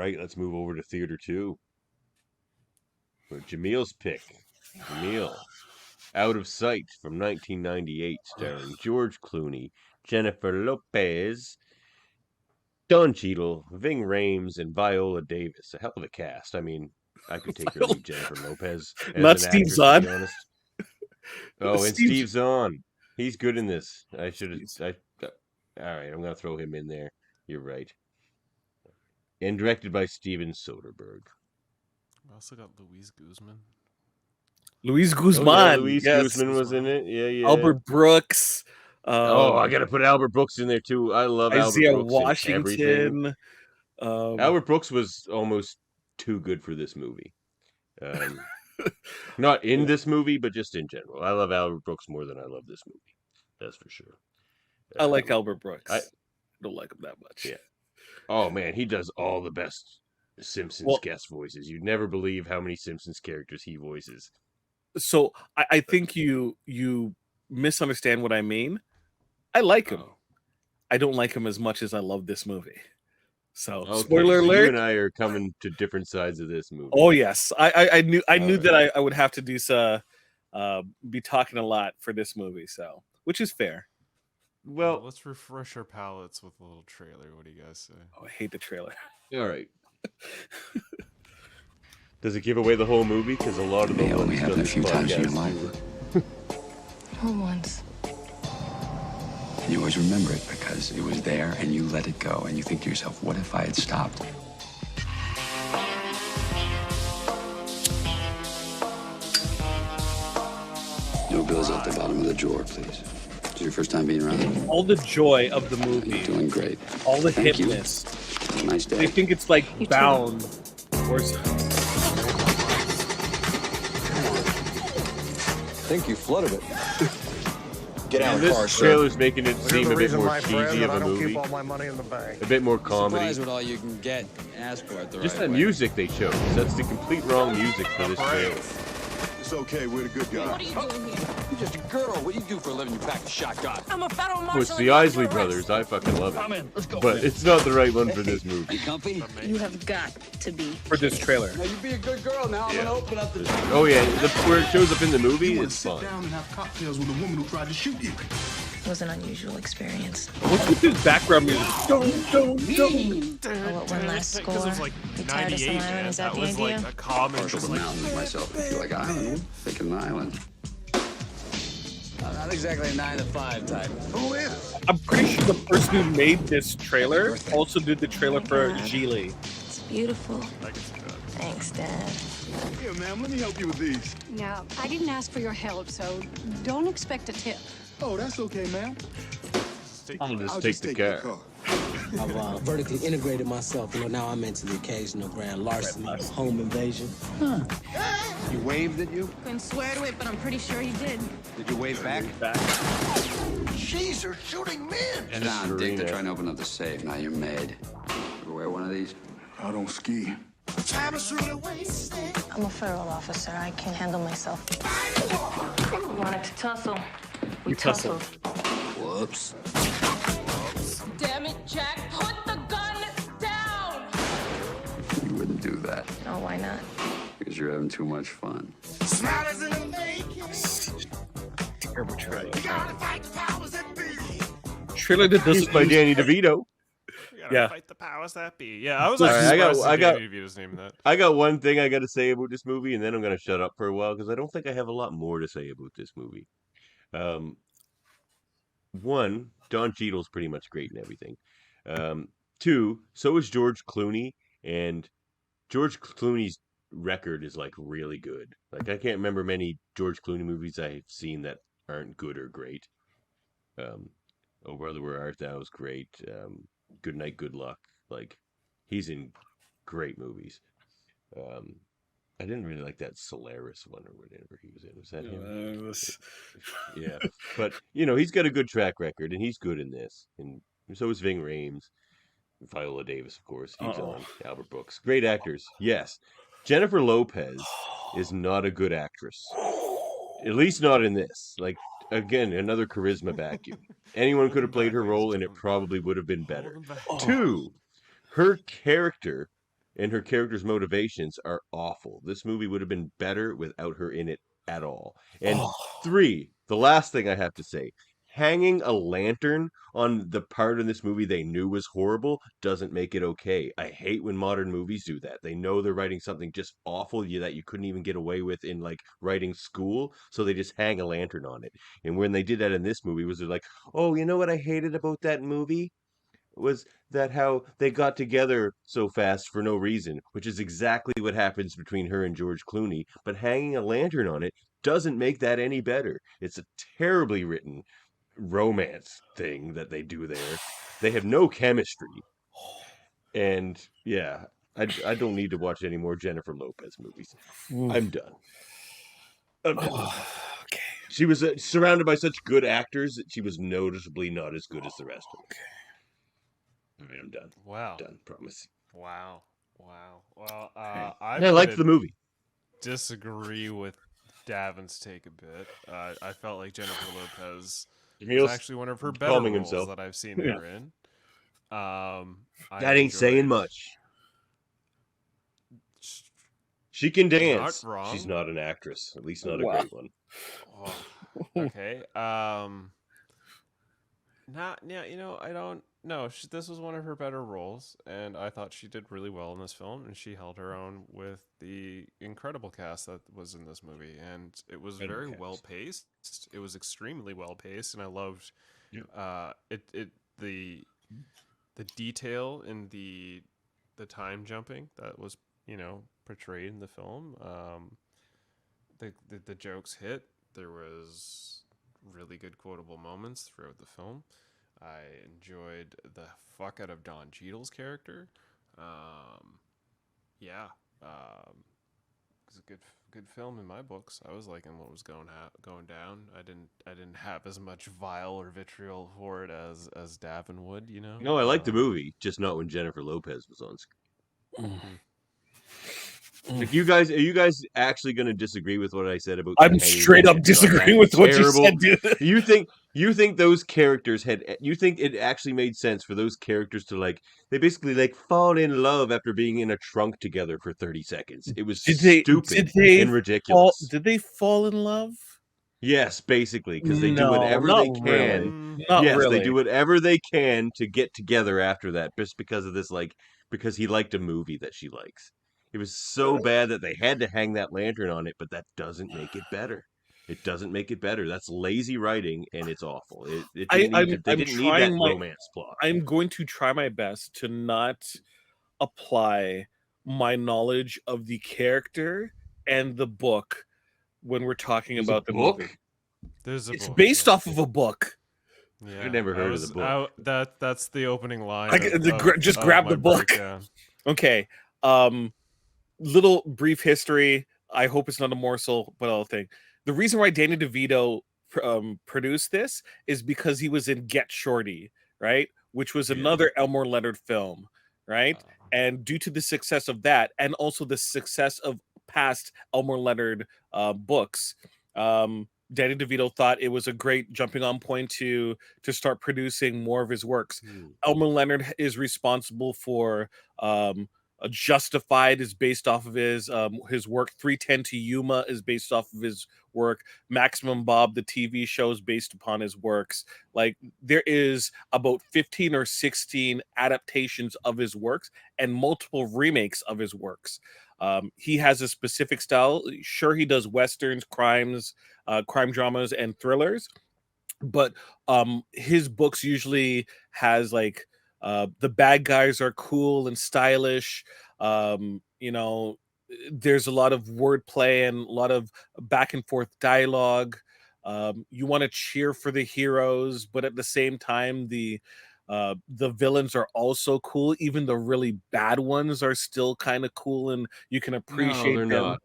right, let's move over to Theater 2. For Jameel's pick. Jaemeel. Out of Sight from 1998, starring George Clooney, Jennifer Lopez, Don Cheadle, Ving Rhames, and Viola Davis. A hell of a cast. I mean, I could take or leave Jennifer Lopez as Not an Steve actress, Zahn. to be honest. Oh, and Steve Zahn. He's good in this. I should have. All right, I'm going to throw him in there. You're right. And directed by Steven Soderbergh. We also got Luis Guzman. Luis Guzman. Oh, yeah, Luis Guzman was in it. Yeah. Albert Brooks. I got to put Albert Brooks in there too. I love Isaiah Albert Brooks in everything. Washington. Albert Brooks was almost too good for this movie. Not in this movie, but just in general. I love Albert Brooks more than I love this movie. That's for sure. I like Albert Brooks. I don't like him that much. Yeah. Oh, man, he does all the best Simpsons guest voices. You'd never believe how many Simpsons characters he voices. So I think you misunderstand what I mean. I like him. I don't like him as much as I love this movie. So spoiler alert. You and I are coming to different sides of this movie. Oh yes, I knew that I would have to do be talking a lot for this movie. So which is fair. Well, let's refresh our palates with a little trailer. What do you guys say? Oh, I hate the trailer. All right. Does it give away the whole movie? Because a lot of them only happen a few times in your life. Home once. You always remember it because it was there and you let it go and you think to yourself, what if I had stopped? No bills at the bottom of the drawer, please. Is your first time being around? All the joy of the movie. You're doing great. All the Thank hipness. You. Nice day. They think it's like Bound or I think you flooded it. Get out of the car, sir. This trailer's making it seem a bit more cheesy of a movie. A bit more comedy. Surprised with all you can get. Ask for it the Just right that way. music they chose. That's the complete wrong music for this trailer. It's okay, we're the good guys. What are you doing here? You're just a girl. What do you do for a living? You pack the shotgun. I'm a federal marshal. Oh, it's the Isley Brothers. I fucking love it. I'm in. Let's go. But it's not the right one for this movie. You comfy? You have got to be. for this trailer. Now you be a good girl. Now I'm gonna open up the. Oh yeah, where it shows up in the movie, it's fun. Sit down and have cocktails with a woman who tried to shoot you. It was an unusual experience. What's with this background music? Oh, what, one last score? Because it was like You tired of 98, some island? man. Is that That the was idea? like a common. Partial Just to like, mountains myself. If you like island, think of an island. I'm not exactly a 9 to 5 type. Who is? I'm pretty sure the person who made this trailer also did the trailer for Geely. It's beautiful. I can see that. Thanks, Dad. Here, ma'am, let me help you with these. Now, I didn't ask for your help, so don't expect a tip. Oh, that's okay, ma'am. I'm gonna I'll just take the car. I've vertically integrated myself. Now I'm into the occasional grand larceny, home invasion. You waved at you? Couldn't swear to it, but I'm pretty sure you did. Did you wave back? Jeez, they're shooting men. And now, Dick, they're trying to open up the safe. Now you're mad. Ever wear one of these? I don't ski. I'm a federal officer. I can't handle myself. We wanted to tussle. We tussled. Whoops. Damn it, Jack! Put the gun down! You wouldn't do that Oh, why not? because you're having too much fun. Terrible trailer. Trailer that doesn't By use- Danny DeVito. We gotta Yeah. fight the powers that be. Yeah, I was All actually right, surprised I got- Danny DeVito's name in that. I got one thing I got to say about this movie, and then I'm going to shut up for a while because I don't think I have a lot more to say about this movie. One, Don Cheadle's pretty much great in everything. Two, so is George Clooney, and George Clooney's record is like really good. Like I can't remember many George Clooney movies I've seen that aren't good or great. Oh Brother Where Art Thou was great. Good Night, Good Luck. Like he's in great movies. I didn't really like that Solaris one or whatever he was in. Was that him? Yeah, but he's got a good track record, and he's good in this. And so is Ving Rhames, Viola Davis, of course. He's on Albert Brooks. Great actors, yes. Jennifer Lopez is not a good actress, at least not in this. Like again, another charisma vacuum. Anyone could have played her role, and it probably would have been better. Two, her character and her character's motivations are awful. This movie would have been better without her in it at all. And Oh. 3, the last thing I have to say, hanging a lantern on the part in this movie they knew was horrible doesn't make it okay. I hate when modern movies do that. They know they're writing something just awful that you couldn't even get away with in like writing school, so they just hang a lantern on it. And when they did that in this movie, was they're like, "Oh, you know what I hated about that movie? Was that how they got together so fast for no reason," which is exactly what happens between her and George Clooney. But hanging a lantern on it doesn't make that any better. It's a terribly written romance thing that they do there. They have no chemistry. And yeah, I don't need to watch any more Jennifer Lopez movies. I'm done. Okay. She was surrounded by such good actors that she was noticeably not as good as the rest of them. All right, I'm done. Wow. Done, promise. Wow. Well, I liked the movie. Disagree with Davin's take a bit. I felt like Jennifer Lopez Jameel's was actually one of her better calming roles himself. that I've seen her in. That ain't saying much. She can dance. Not wrong. She's not an actress, at least not a great one. Oh, okay. Not yeah. I don't know. This was one of her better roles, and I thought she did really well in this film, and she held her own with the incredible cast that was in this movie, and it was very well paced. It was extremely well paced, and I loved the detail in the time jumping that was portrayed in the film. The jokes hit. There was really good quotable moments throughout the film. I enjoyed the fuck out of Don Cheadle's character. It was a good film in my books. I was liking what was going down. I didn't have as much vile or vitriol for it as Davan would. No, I liked the movie, just not when Jennifer Lopez was on screen. Like are you guys actually going to disagree with what I said about? I'm straight up disagreeing with what you said, dude. You think those characters you think it actually made sense for those characters to they basically fall in love after being in a trunk together for 30 seconds. It was stupid and ridiculous. Did they fall in love? Yes, basically, because they do whatever they can. They do whatever they can to get together after that, just because of this, because he liked a movie that she likes. It was so bad that they had to hang that lantern on it, but that doesn't make it better. It doesn't make it better. That's lazy writing, and it's awful. They didn't need that romance plot. I'm going to try my best to not apply my knowledge of the character and the book when we're talking about the movie. It's based off of a book. Yeah, I never heard of the book. That's the opening line. Just grab the book. Breakdown. Okay. Little brief history. I hope it's not a morsel, but I'll think. The reason why Danny DeVito produced this is because he was in Get Shorty, right? Which was another Elmore Leonard film, right? And due to the success of that, and also the success of past Elmore Leonard books, Danny DeVito thought it was a great jumping on point to start producing more of his works. Elmore Leonard is responsible for Justified is based off of his work. 3:10 to Yuma is based off of his work. Maximum Bob, the TV show, is based upon his works. There is about 15 or 16 adaptations of his works and multiple remakes of his works. He has a specific style. Sure, he does westerns, crime dramas, and thrillers, but his books usually has the bad guys are cool and stylish. There's a lot of wordplay and a lot of back and forth dialogue. You want to cheer for the heroes, but at the same time, the villains are also cool. Even the really bad ones are still kind of cool, and you can appreciate them. Not.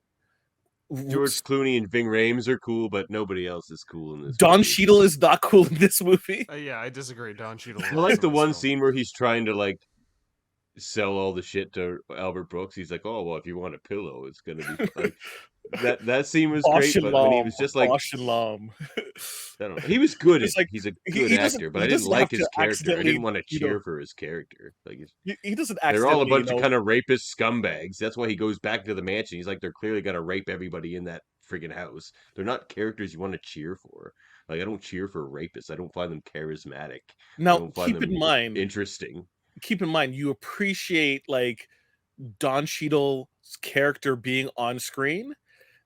George Clooney and Ving Rhames are cool, but nobody else is cool in this. Don Cheadle is not cool in this movie. Yeah, I disagree. Don Cheadle. I like the one scene where he's trying to sell all the shit to Albert Brooks. He's like, "Oh well, if you want a pillow, it's gonna be That scene was Bosh great, and but when he Lom, was just like, Bosh and Lom. I don't know, he was good. It's like He's a he, good he doesn't actor, but he I didn't doesn't have like to his character. I didn't accidentally, want to cheer for his character. Like he doesn't they're all a accidentally, bunch of kind of rapist scumbags. That's why he goes back to the mansion. He's like, they're clearly gonna rape everybody in that friggin' house. They're not characters you want to cheer for. Like I don't cheer for rapists. I don't find them charismatic. I now don't find them interesting. keep in mind, you appreciate like Don Cheadle's character being on screen.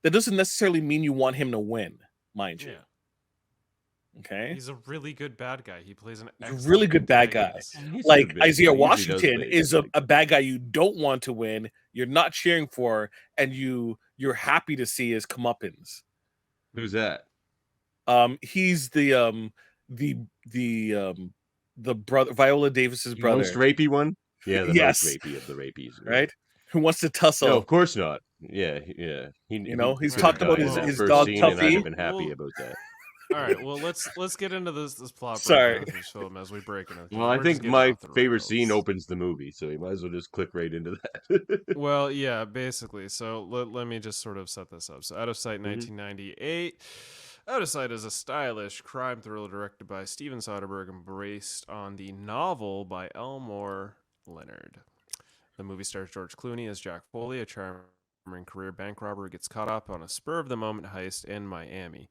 That doesn't necessarily mean you want him to win, mind you. Yeah. Okay, He's a really good bad guy. He plays an he's a really good bad guy. antagonist. He's a Like good bad guy. Isaiah He usually does Washington play is good a bad guy you don't want to win. You're not cheering for, and you're happy to see his comeuppance. Who's that? He's the brother, Viola Davis's The brother, most rapey one? Yeah, the Yes. most rapey of the rapies. right? Who wants to tussle? No, of course not. Yeah, yeah. You know, he's could talking have about died his- in that his first dog scene, and I'd Tuffy. have been happy Well- about that. All right, well let's get into this plot Sorry. breakdown of this film as we break it. Well, I think my favorite scene opens the movie, so you might as well just click right into that. Well, yeah, basically. So let me just sort of set this up. So Out of Sight, 1998. Out of Sight is a stylish crime thriller directed by Steven Soderbergh and based on the novel by Elmore Leonard. The movie stars George Clooney as Jack Foley, a charming career bank robber who gets caught up on a spur-of-the-moment heist in Miami.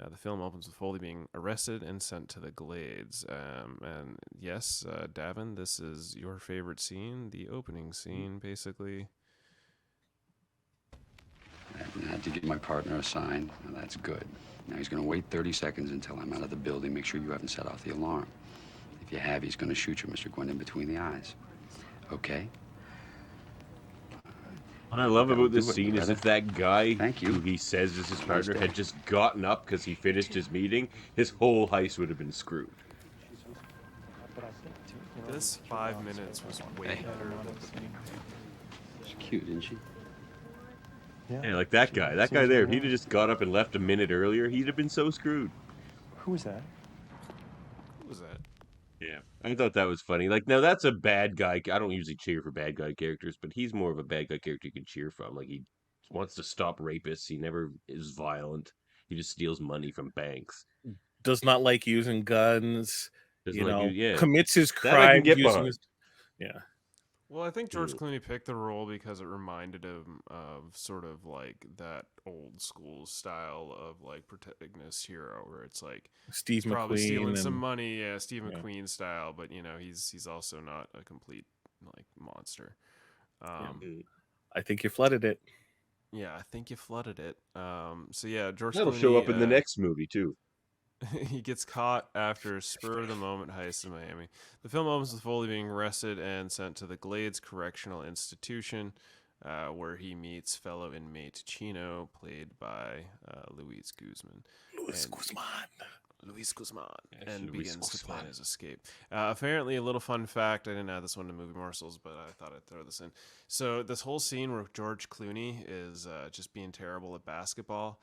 The film opens with Foley being arrested and sent to the Glades. And yes, Davan, this is your favorite scene, the opening scene, basically. I had to give my partner a sign. Now that's good. Now he's going to wait 30 seconds until I'm out of the building. Make sure you haven't set off the alarm. If you have, he's going to shoot you, Mr. Gwynn, in between the eyes. Okay? What I love about this Do it, scene is brother. if that guy Thank you. who he says is his partner day. had just gotten up because he finished his meeting, his whole heist would have been screwed. This 5 minutes was way Hey. better than She's cute, isn't she? Yeah, like that guy. That guy there, if he'd have just got up and left a minute earlier, he'd have been so screwed. Who was that? Who was that? Yeah, I thought that was funny. Like, now that's a bad guy. I don't usually cheer for bad guy characters, but he's more of a bad guy character you can cheer from. Like, he wants to stop rapists. He never is violent. He just steals money from banks. Does not like using guns. Doesn't like yeah. Commits his That I can crime get using behind. his. Yeah. Well, I think George Clooney picked the role because it reminded him of sort of like that old school style of like protagonist hero, where it's like Steve he's probably stealing McQueen some and- money, yeah, Steve McQueen style, but you know he's also not a complete like monster. I think you flooded it. Yeah, I think you flooded it. So yeah, George That'll Clooney, show up in the next movie too. he gets caught after a spur-of-the-moment heist in Miami. The film opens with Foley being arrested and sent to the Glades Correctional Institution, where he meets fellow inmate Chino, played by Luis Guzman. Luis Guzman, and Luis begins to Guzman. plan his escape. Apparently, a little fun fact, I didn't add this one to movie morsels, but I thought I'd throw this in. So this whole scene where George Clooney is just being terrible at basketball,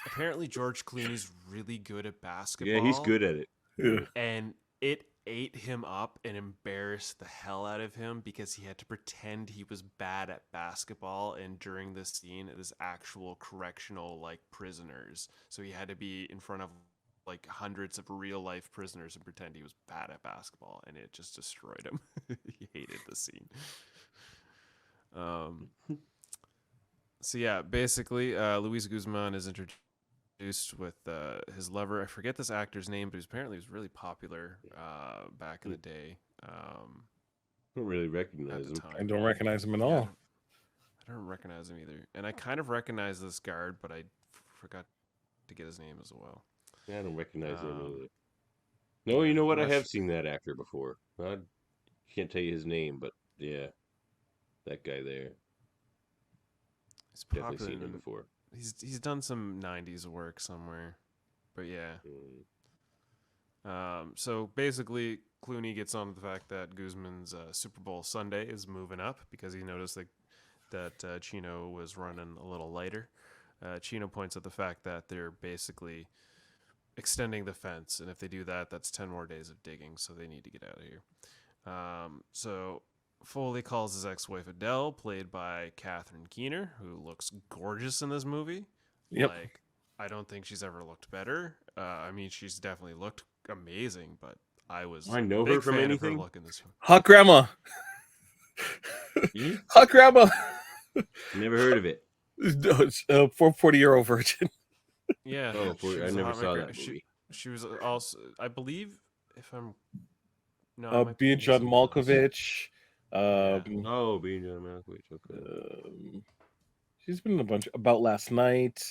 apparently George Clooney's really good at basketball. Yeah, he's good at it. And it ate him up and embarrassed the hell out of him because he had to pretend he was bad at basketball, and during this scene it was actual correctional like prisoners, so he had to be in front of like hundreds of real life prisoners and pretend he was bad at basketball, and it just destroyed him. He hated the scene. So yeah, basically Luis Guzman is introduced with his lover. I forget this actor's name, but apparently he was really popular back in the day. I don't really recognize him. I don't recognize him at all. I don't recognize him either. And I kind of recognize this guard, but I forgot to get his name as well. Yeah, I don't recognize him either. No, you know what? I have seen that actor before. I can't tell you his name, but yeah, that guy there. He's Definitely popular. seen him before. He's done some 90s work somewhere. But yeah. So basically, Clooney gets on to the fact that Guzman's Super Bowl Sunday is moving up because he noticed that Chino was running a little lighter. Chino points at the fact that they're basically extending the fence, and if they do that, that's 10 more days of digging, so they need to get out of here. So Foley calls his ex-wife Adele, played by Catherine Keener, who looks gorgeous in this movie. Yep. Like, I don't think she's ever looked better. I mean, she's definitely looked amazing, but I was I know a big her from fan of her anything? look in this film. Hot grandma. Hmm? Hot grandma. Never heard of it. No, it's a 440-year-old virgin. Yeah, Oh, she I was a never hot saw migra- that movie. She was also, I believe, if I'm no, I might be Being thinking John something else. Malkovich. Yeah. Oh, being John Malkovich. Okay. She's been in a bunch. About Last Night.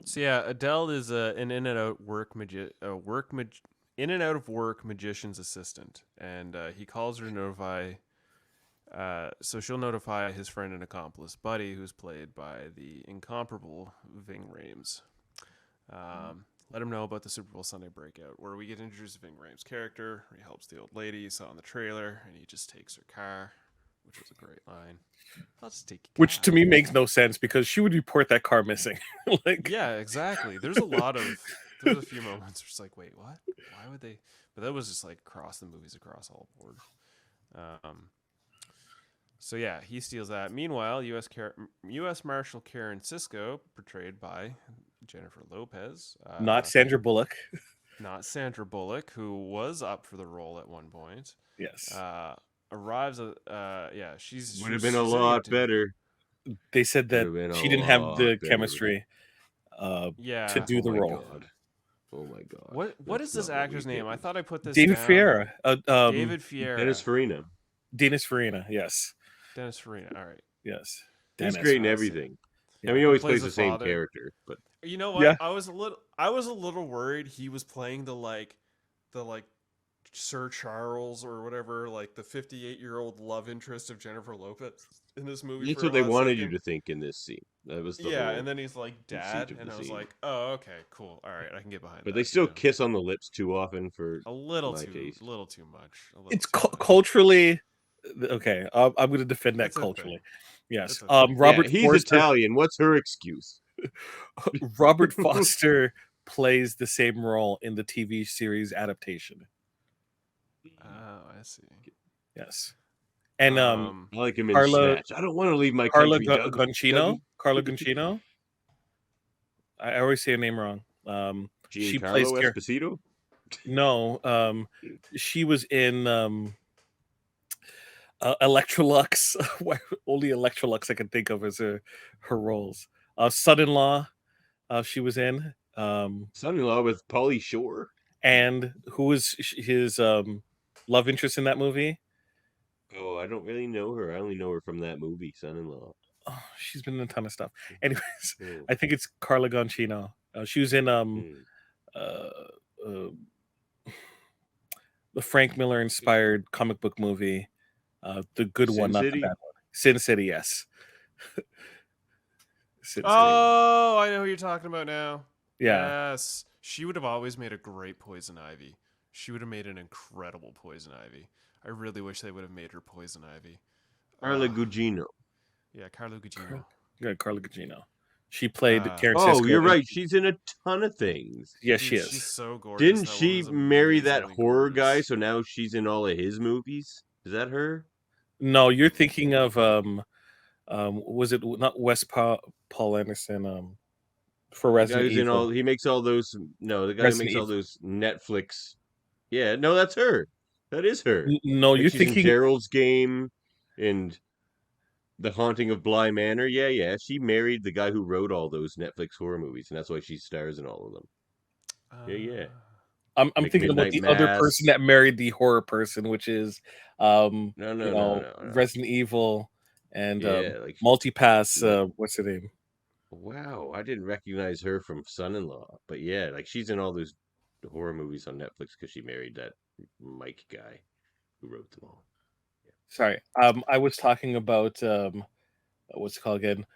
So yeah, Adele is an in and out in and out of work magician's assistant, and he calls her to notify. So she'll notify his friend and accomplice Buddy, who's played by the incomparable Ving Rhames. Let him know about the Super Bowl Sunday breakout, where we get introduced to Ving Rhames' character. He helps the old lady you saw in the trailer, and he just takes her car, which was a great line. I'll just take your Which car. to me makes no sense because she would report that car missing. Like, Yeah, exactly. There's a few moments where it's like, wait, what? Why would they? But that was just like across the movies, across all board. So yeah, he steals that. Meanwhile, U.S. Marshal Karen Cisco, portrayed by Jennifer Lopez, not Sandra Bullock. not Sandra Bullock, who was up for the role at one point. Yes. Arrives at she's Would have been a lot better. They said that Would've been a she didn't have lot the better. chemistry Yeah. to do the my role. God. Oh my God. What is this not what actor's we name? get. I thought I put this David down. Fiera. David Fiera. Dennis Farina. Dennis Farina. Yes. Dennis Farina. All right. Yes. He's Dennis. great in everything. Yeah. I mean, he always Plays plays the the same father. character, but You know what? Yeah. I was a little worried he was playing the Sir Charles or whatever, like the 58-year-old love interest of Jennifer Lopez in this movie. that's for a what they hot wanted second. you to think in this scene. That was the Yeah, whole and then he's like dad, of and the I was scene. like, oh, okay, cool, all right, I can get behind. But that, they still you know. kiss on the lips too often for a little my too taste. much. It's culturally okay. I'm going to defend that It's a culturally. thing. Yes. It's a thing. Robert he's Forster. Italian. What's her excuse? Robert Foster plays the same role in the TV series adaptation. Oh, I see. Yes. And I like him in Carla- Snatch. I don't want to leave my Carla country, Doug. Guncino. Carla Guncino. I always say her name wrong. She plays Giancarlo Esposito. No, she was in Electrolux. Only Electrolux I can think of as her roles. Son-in-law, she was in. Son-in-law with Pauly Shore. And who was his love interest in that movie? Oh, I don't really know her. I only know her from that movie, Son-in-Law. Oh, she's been in a ton of stuff. Anyways, Oh. I think it's Carla Guncino. She was in the Frank Miller inspired comic book movie, the good Sin one, not City? the bad one. Sin City, yes. Sin City. Oh, I know who you're talking about now. Yeah. Yes, she would have always made a great Poison Ivy. She would have made an incredible Poison Ivy. I really wish they would have made her Poison Ivy. Carla Gugino. Yeah, Carla Gugino. Yeah, Carla Gugino. She played Karen Oh, Cisco. you're right. She's in a ton of things. Yes, she is. She's so gorgeous. Didn't That she woman is marry that amazingly horror guy? gorgeous. So now she's in all of his movies. Is that her? No, you're thinking of was it not Wes Paul Anderson? For The guy Resident who's in all. Evil. He makes all those. No, the guy who Resident makes all Evil. those Netflix. Yeah, no, that's her. That is her. No, Like you're she's in thinking. Gerald's Game and The Haunting of Bly Manor. Yeah. She married the guy who wrote all those Netflix horror movies, and that's why she stars in all of them. Yeah. I'm Like thinking about Midnight the other Mass. person that married the horror person, which is No. Resident Evil and Yeah, like Multipass. What's her name? wow, I didn't recognize her from Son-in-Law, but yeah, like she's in all those horror movies on Netflix because she married that Mike guy who wrote them all. Sorry, I was talking about what's it called again?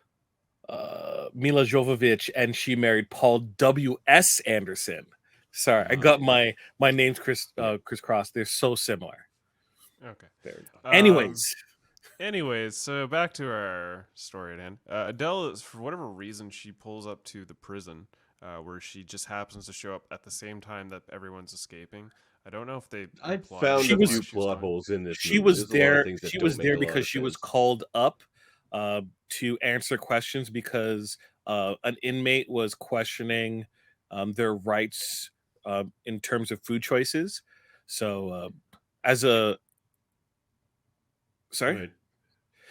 Mila Jovovich, and she married Paul W.S. Anderson. Sorry, I got my names crisscrossed. They're so similar. Okay. Fair enough. Anyways, so back to our story at hand. Adele is, for whatever reason, she pulls up to the prison where she just happens to show up at the same time that everyone's escaping. I don't know if they I implied found She a was- few plot holes in this She movie. was There's a lot of there. things that She don't was make there a lot because of she was sense. called up to answer questions because an inmate was questioning their rights in terms of food choices. So, as a Go sorry, ahead.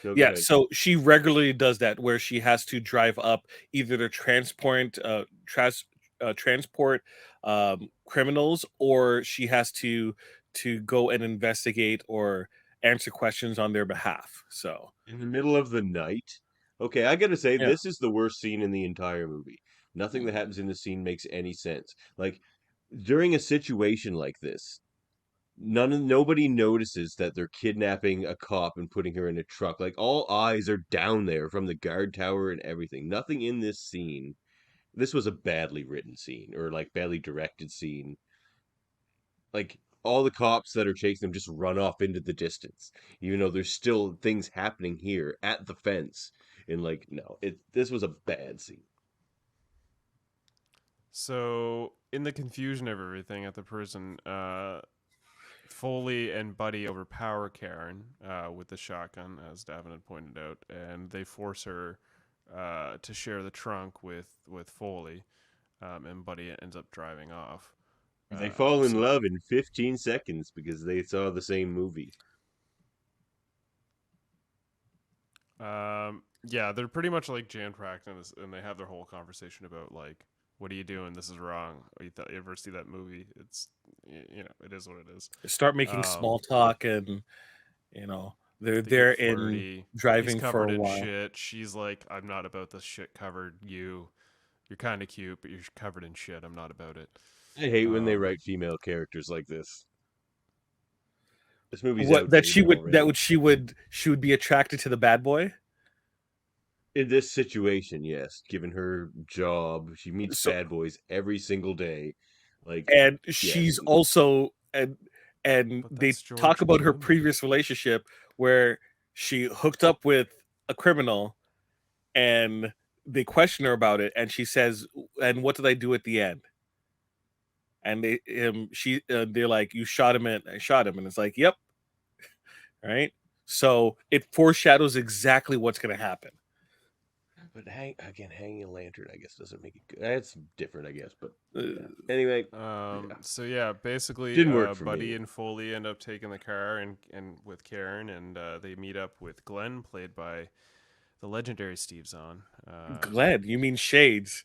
No, go yeah. ahead. So she regularly does that, where she has to drive up either to transport criminals, or she has to go and investigate or answer questions on their behalf. So In the middle of the night. Okay, I gotta say, yeah. this is the worst scene in the entire movie. Nothing that happens in the scene makes any sense. Like, during a situation like this, nobody notices that they're kidnapping a cop and putting her in a truck. Like, all eyes are down there from the guard tower and everything. Nothing in this scene. This was a badly written scene, or like badly directed scene. Like, all the cops that are chasing them just run off into the distance, even though there's still things happening here at the fence. And like, no, this was a bad scene. So, in the confusion of everything at the prison, Foley and Buddy overpower Karen with the shotgun, as Davan had pointed out, and they force her to share the trunk with Foley, and Buddy ends up driving off. They fall in so- love in 15 seconds because they saw the same movie. Yeah, they're pretty much like jam packed, and they have their whole conversation about like, what are you doing? This is wrong. You ever see that movie? It's it is what it is. Start making small talk, and they're They there get in flirty. He's driving for covered a in while. shit. She's like, I'm not about this shit covered. You're kind of cute, but you're covered in shit. I'm not about it. I hate when they write female characters like this. This movie's What that she outdated would already. she would be attracted to the bad boy. In this situation, yes, given her job, she meets So bad boys every single day. Like, and yes, she's also and But they that's talk George about her Clooney. previous relationship where she hooked up with a criminal, and they question her about it, and she says, and what did I do at the end? And they're like, you shot him, and I shot him, and it's like, yep. Right, so it foreshadows exactly what's going to happen. but hanging a lantern, I guess, doesn't make it good. It's different, I guess, but yeah. Anyway, So yeah, basically, Didn't work for Buddy me. and Foley end up taking the car and with Karen, and they meet up with Glenn, played by the legendary Steve Zahn. Glenn, you mean Shades?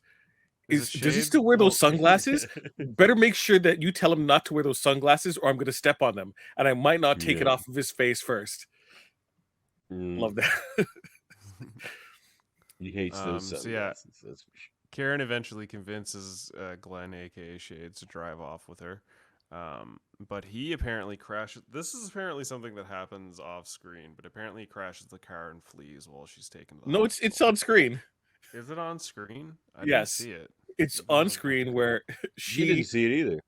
Is it Does he Shades? still wear those Oh. sunglasses? Better make sure that you tell him not to wear those sunglasses, or I'm going to step on them, and I might not take it Yeah. off of his face first. Love that. He hates those So yeah, sunglasses. That's for sure. Karen eventually convinces Glenn, aka Shades, to drive off with her. But he apparently crashes. This is apparently something that happens off screen, but apparently he crashes the car and flees while she's taken to the No, hospital. it's on screen. Is it on screen? I Yes. didn't see it. It's Even though on it's screen screen. where She didn't she. see it either.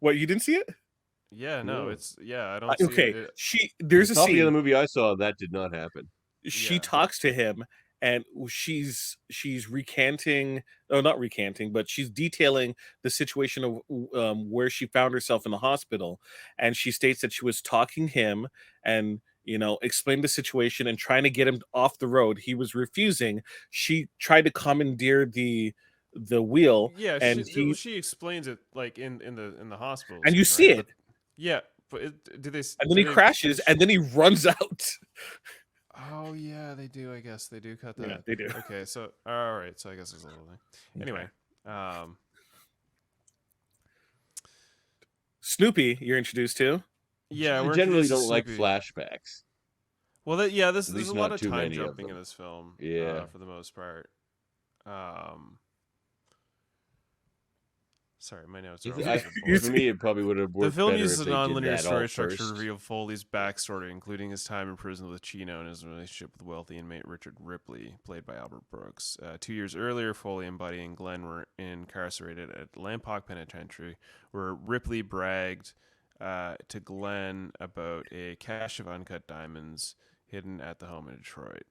What, you didn't see it? Yeah, no, No. it's I don't see Okay, it. there's a Copy of the scene. movie I saw that did not happen. She Yeah. talks to him, and she's recanting, no, not recanting, but she's detailing the situation of where she found herself in the hospital, and she states that she was talking him and explained the situation and trying to get him off the road. He was refusing. She tried to commandeer the wheel, Yeah, and she explains it like in the hospital. and you scene, see right? it, But, yeah, but do they? and then do he they crashes, and then he runs out. Oh yeah, they do. I guess they do cut that. Yeah, they do. Okay, so all right, so I guess there's a little thing. Anyway, Snoopy, you're introduced to. yeah, I we're generally introduced to don't like Snoopy. flashbacks. Well, there's least a lot not of too time many of jumping in them. this film. Yeah. For the most part. Sorry, my notes are all over the board. For me, it probably would have The worked film better uses if a they nonlinear did that story all structure to first. reveal Foley's backstory, including his time in prison with Chino and his relationship with wealthy inmate Richard Ripley, played by Albert Brooks. 2 years earlier, Foley and Buddy and Glenn were incarcerated at Lompoc Penitentiary, where Ripley bragged to Glenn about a cache of uncut diamonds hidden at the home in Detroit.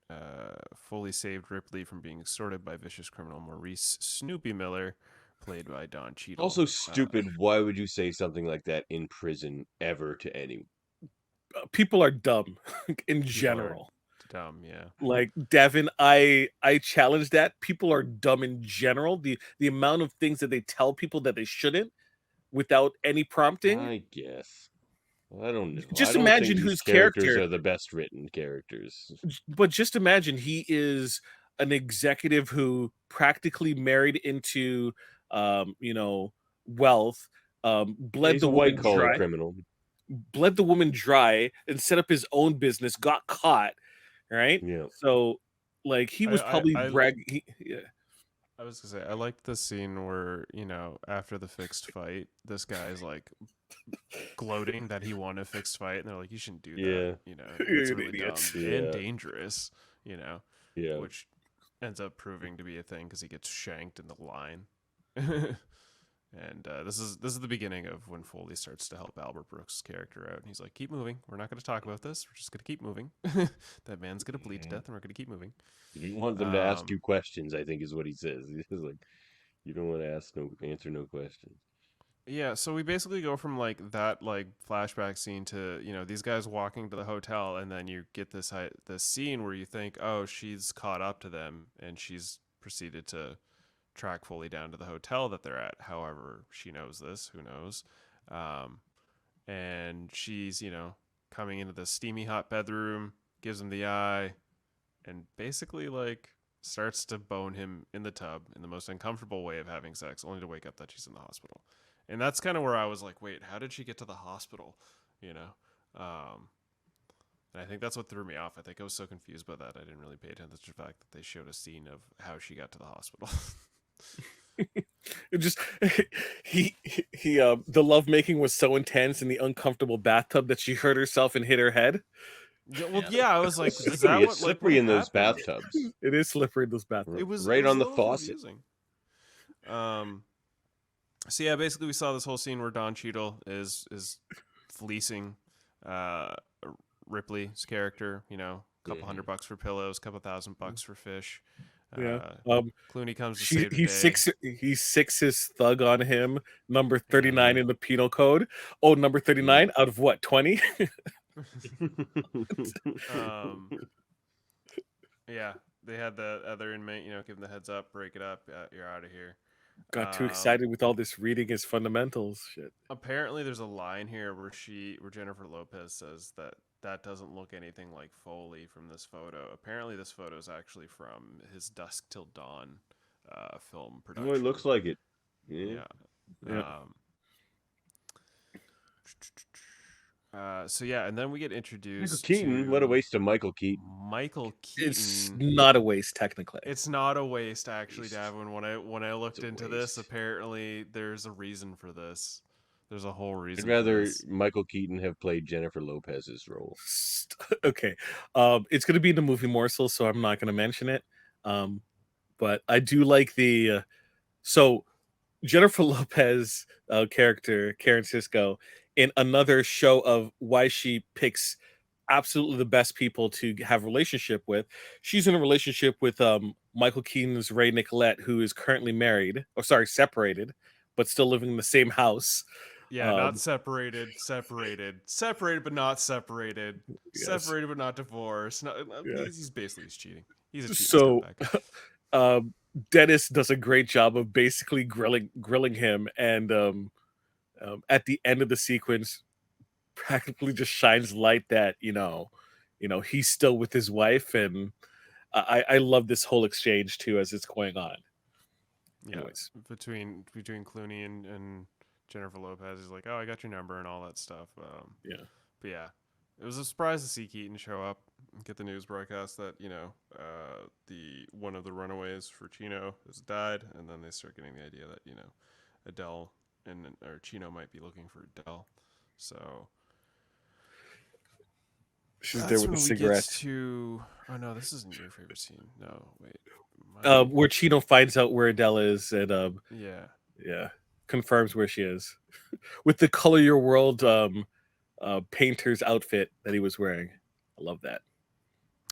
Foley saved Ripley from being extorted by vicious criminal Maurice Snoopy Miller, played by Don Cheadle. Also stupid. Why would you say something like that in prison ever to anyone? People are dumb in People are general. dumb, yeah. Like Davan, I challenge that. People are dumb in general. The amount of things that they tell people that they shouldn't without any prompting. I guess. I don't know. Just I don't think imagine these whose characters character. are the best written characters. But just imagine he is an executive who practically married into wealth, bled He's the a woman white collar dry, criminal. bled the woman dry, and set up his own business, got caught, right? Yeah. So like he was probably bragging. Yeah. I was gonna say I liked the scene where, after the fixed fight, this guy's like gloating that he won a fixed fight, and they're like, "You shouldn't do that." Yeah. It's You're an really dumb idiot. and Yeah. dangerous. Yeah. Which ends up proving to be a thing because he gets shanked in the line. And this is the beginning of when Foley starts to help Albert Brooks' character out, and he's like, "Keep moving. We're not going to talk about this. We're just going to keep moving. That man's going to bleed to death, and we're going to keep moving." You didn't want them to ask you questions, I think is what he says. He's like, you don't want to answer no questions. Yeah, so we basically go from like that flashback scene to these guys walking to the hotel, and then you get this scene where you think, oh, she's caught up to them, and she's proceeded to track Foley down to the hotel that they're at. However, she knows this. Who knows? And she's coming into the steamy hot bedroom, gives him the eye, and basically starts to bone him in the tub in the most uncomfortable way of having sex, only to wake up that she's in the hospital. And that's kind of where I was like, wait, how did she get to the hospital? And I think that's what threw me off. I think I was so confused by that I didn't really pay attention to the fact that they showed a scene of how she got to the hospital. It just the lovemaking was so intense in the uncomfortable bathtub that she hurt herself and hit her head. Yeah, I was like, is that It's what slippery in those happened? bathtubs. It is slippery in those bathtubs. It was right on the a little faucet. confusing. So yeah, basically we saw this whole scene where Don Cheadle is fleecing Ripley's character, a couple $100 for pillows, couple $1,000 for fish. Yeah. Clooney comes to save the day. He six his thug on him, number 39 in the penal code. Oh, number 39 out of what, 20? Yeah, they had the other inmate, give him the heads up, break it up, you're out of here. Got too excited with all this reading his fundamentals shit. Apparently there's a line here where Jennifer Lopez says that doesn't look anything like Foley from this photo. Apparently this photo is actually from his Dusk Till Dawn film production. Oh, it looks like it. Yeah. So yeah, and then we get introduced Michael Keaton. What a waste of Michael Keaton. Michael Keaton. It's not a waste technically. It's not a waste actually, Davin. When I looked into this, apparently there's a reason for this. There's a whole reason. I'd rather Michael Keaton have played Jennifer Lopez's role. Okay. It's going to be in the movie morsel, so I'm not going to mention it. But I do like the so Jennifer Lopez character, Karen Sisko, in another show of why she picks absolutely the best people to have a relationship with. She's in a relationship with Michael Keaton's Ray Nicolette, who is currently separated, but still living in the same house. Yeah, not separated, but not separated, yes. Separated but not divorced. He's basically cheating. He's a cheating so Dennis does a great job of basically grilling him, and at the end of the sequence practically just shines light that he's still with his wife, and I love this whole exchange too as it's going on. Yeah, anyways. between Clooney and Jennifer Lopez is like, oh, I got your number and all that stuff. Yeah, but yeah, it was a surprise to see Keaton show up and get the news broadcast that the one of the runaways for Chino has died, and then they start getting the idea that Adele or Chino might be looking for Adele. So she's there with a cigarette. Oh no, this isn't your favorite scene. No, wait. Where Chino finds out where Adele is, and yeah, confirms where she is with the Color Your World painter's outfit that he was wearing. I love that.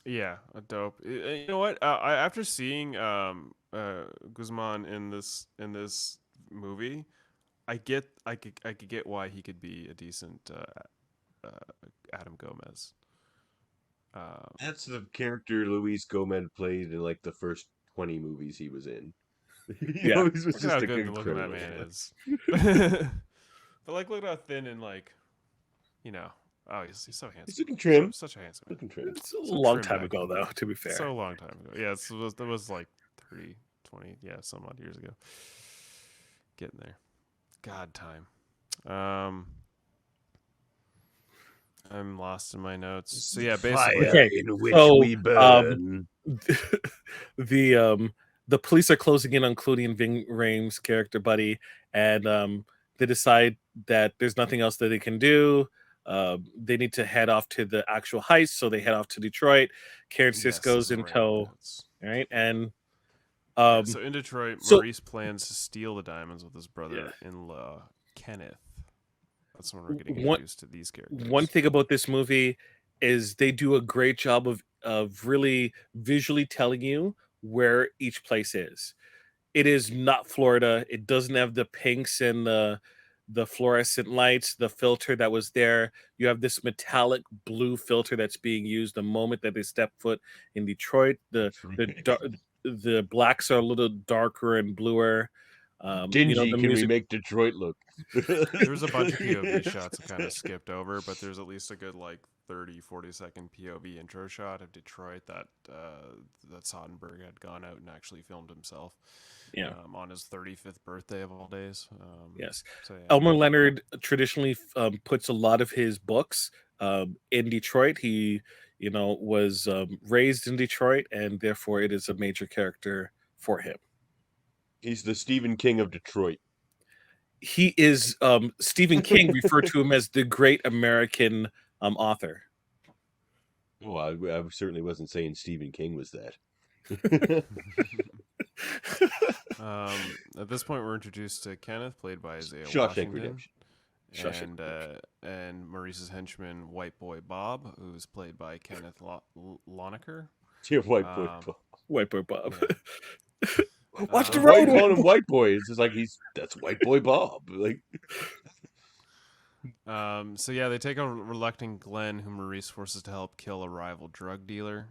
Yeah, dope. You know what? After seeing Guzman in this movie, I could get why he could be a decent Adam Gomez. That's the character Luis Gomez played in like the first 20 movies he was in. He Yeah. always was Look at how just good a looking that incredible man guy. is. But like, look at how thin and like, you know, oh, he's so handsome. He's looking trim. Such a handsome man. Looking trim. It's a So long trim time back ago, then. though. To be fair. So long time ago. Yeah, it was like 30, 20, yeah, some odd years ago. Getting there. God, time. I'm lost in my notes. So yeah, basically, Okay, in which so, we burn. The police are closing in on Clooney and Ving Rhames' character Buddy, and they decide that there's nothing else that they can do. They need to head off to the actual heist, so they head off to Detroit. Karen yes, Sisko's this is in where I have tow, notes. right? And Yeah, so in Detroit, so- Maurice plans to steal the diamonds with his brother-in-law Kenneth. That's when we're getting introduced to these characters. one thing about this movie is they do a great job of really visually telling you where each place is. It is not Florida. It doesn't have the pinks and the fluorescent lights, the filter that was there. You have this metallic blue filter that's being used the moment that they step foot in Detroit. The blacks are a little darker and bluer. Dingy the can music. we make Detroit look? There's a bunch of POV shots I kind of skipped over, but there's at least a good like 30-40 second POV intro shot of Detroit that Soderbergh had gone out and actually filmed himself. Yeah. On his 35th birthday of all days. Yes. So, yeah. Elmer Leonard traditionally puts a lot of his books in Detroit. He, was raised in Detroit, and therefore it is a major character for him. He's the Stephen King of Detroit. He is Stephen King referred to him as the great American author. Oh, I certainly wasn't saying Stephen King was that. At this point, we're introduced to Kenneth, played by Isaiah Shawshank Washington, Redemption. and Maurice's henchman, White Boy Bob, who's played by Kenneth Lonergan. Yeah, White Boy Bob. White Boy Bob. Yeah. Watch the Why road. call him White Boy? It's just like that's White Boy Bob. Like. So yeah, they take a reluctant Glenn, who Maurice forces to help kill a rival drug dealer.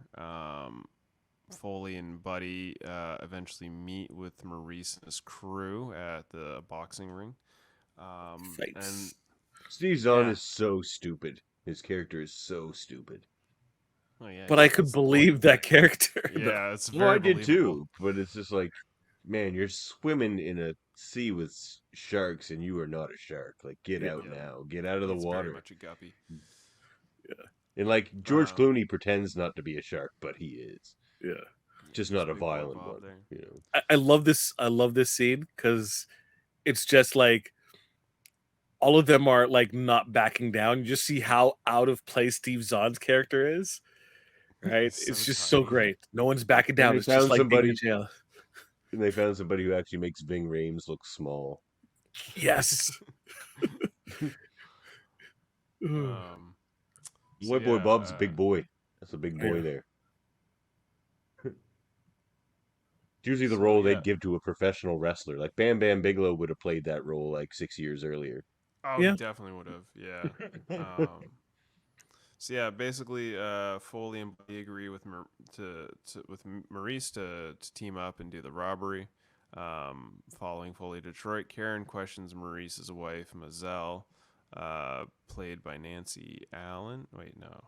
Foley and Buddy eventually meet with Maurice and his crew at the boxing ring. And Steve Zahn is so stupid. His character is so stupid. Oh, yeah, But I could believe that character. Yeah, it's well, very I did believable. too. But it's just like, man, you're swimming in a sea with sharks, and you are not a shark. Like, get out now. Get out of the He's water. very much a guppy. Yeah. And like George Clooney pretends not to be a shark, but he is. Yeah. Just not a violent one. You know. I love this. I love this scene because it's just like all of them are like not backing down. You just see how out of place Steve Zahn's character is. Right? It's just so great. No one's backing down. It's just like being in jail. And they found somebody who actually makes Ving Rhames look small. Yes. White Boy Bob's a big boy. That's a big boy there. It's usually the role they'd give to a professional wrestler. Like Bam Bam Bigelow would have played that role like 6 years earlier. Oh, he definitely would have. Yeah. So yeah, basically, Foley and Buddy agree with Maurice to team up and do the robbery. Following Foley to Detroit, Karen questions Maurice's wife, Mazel, played by Nancy Allen. Wait, no.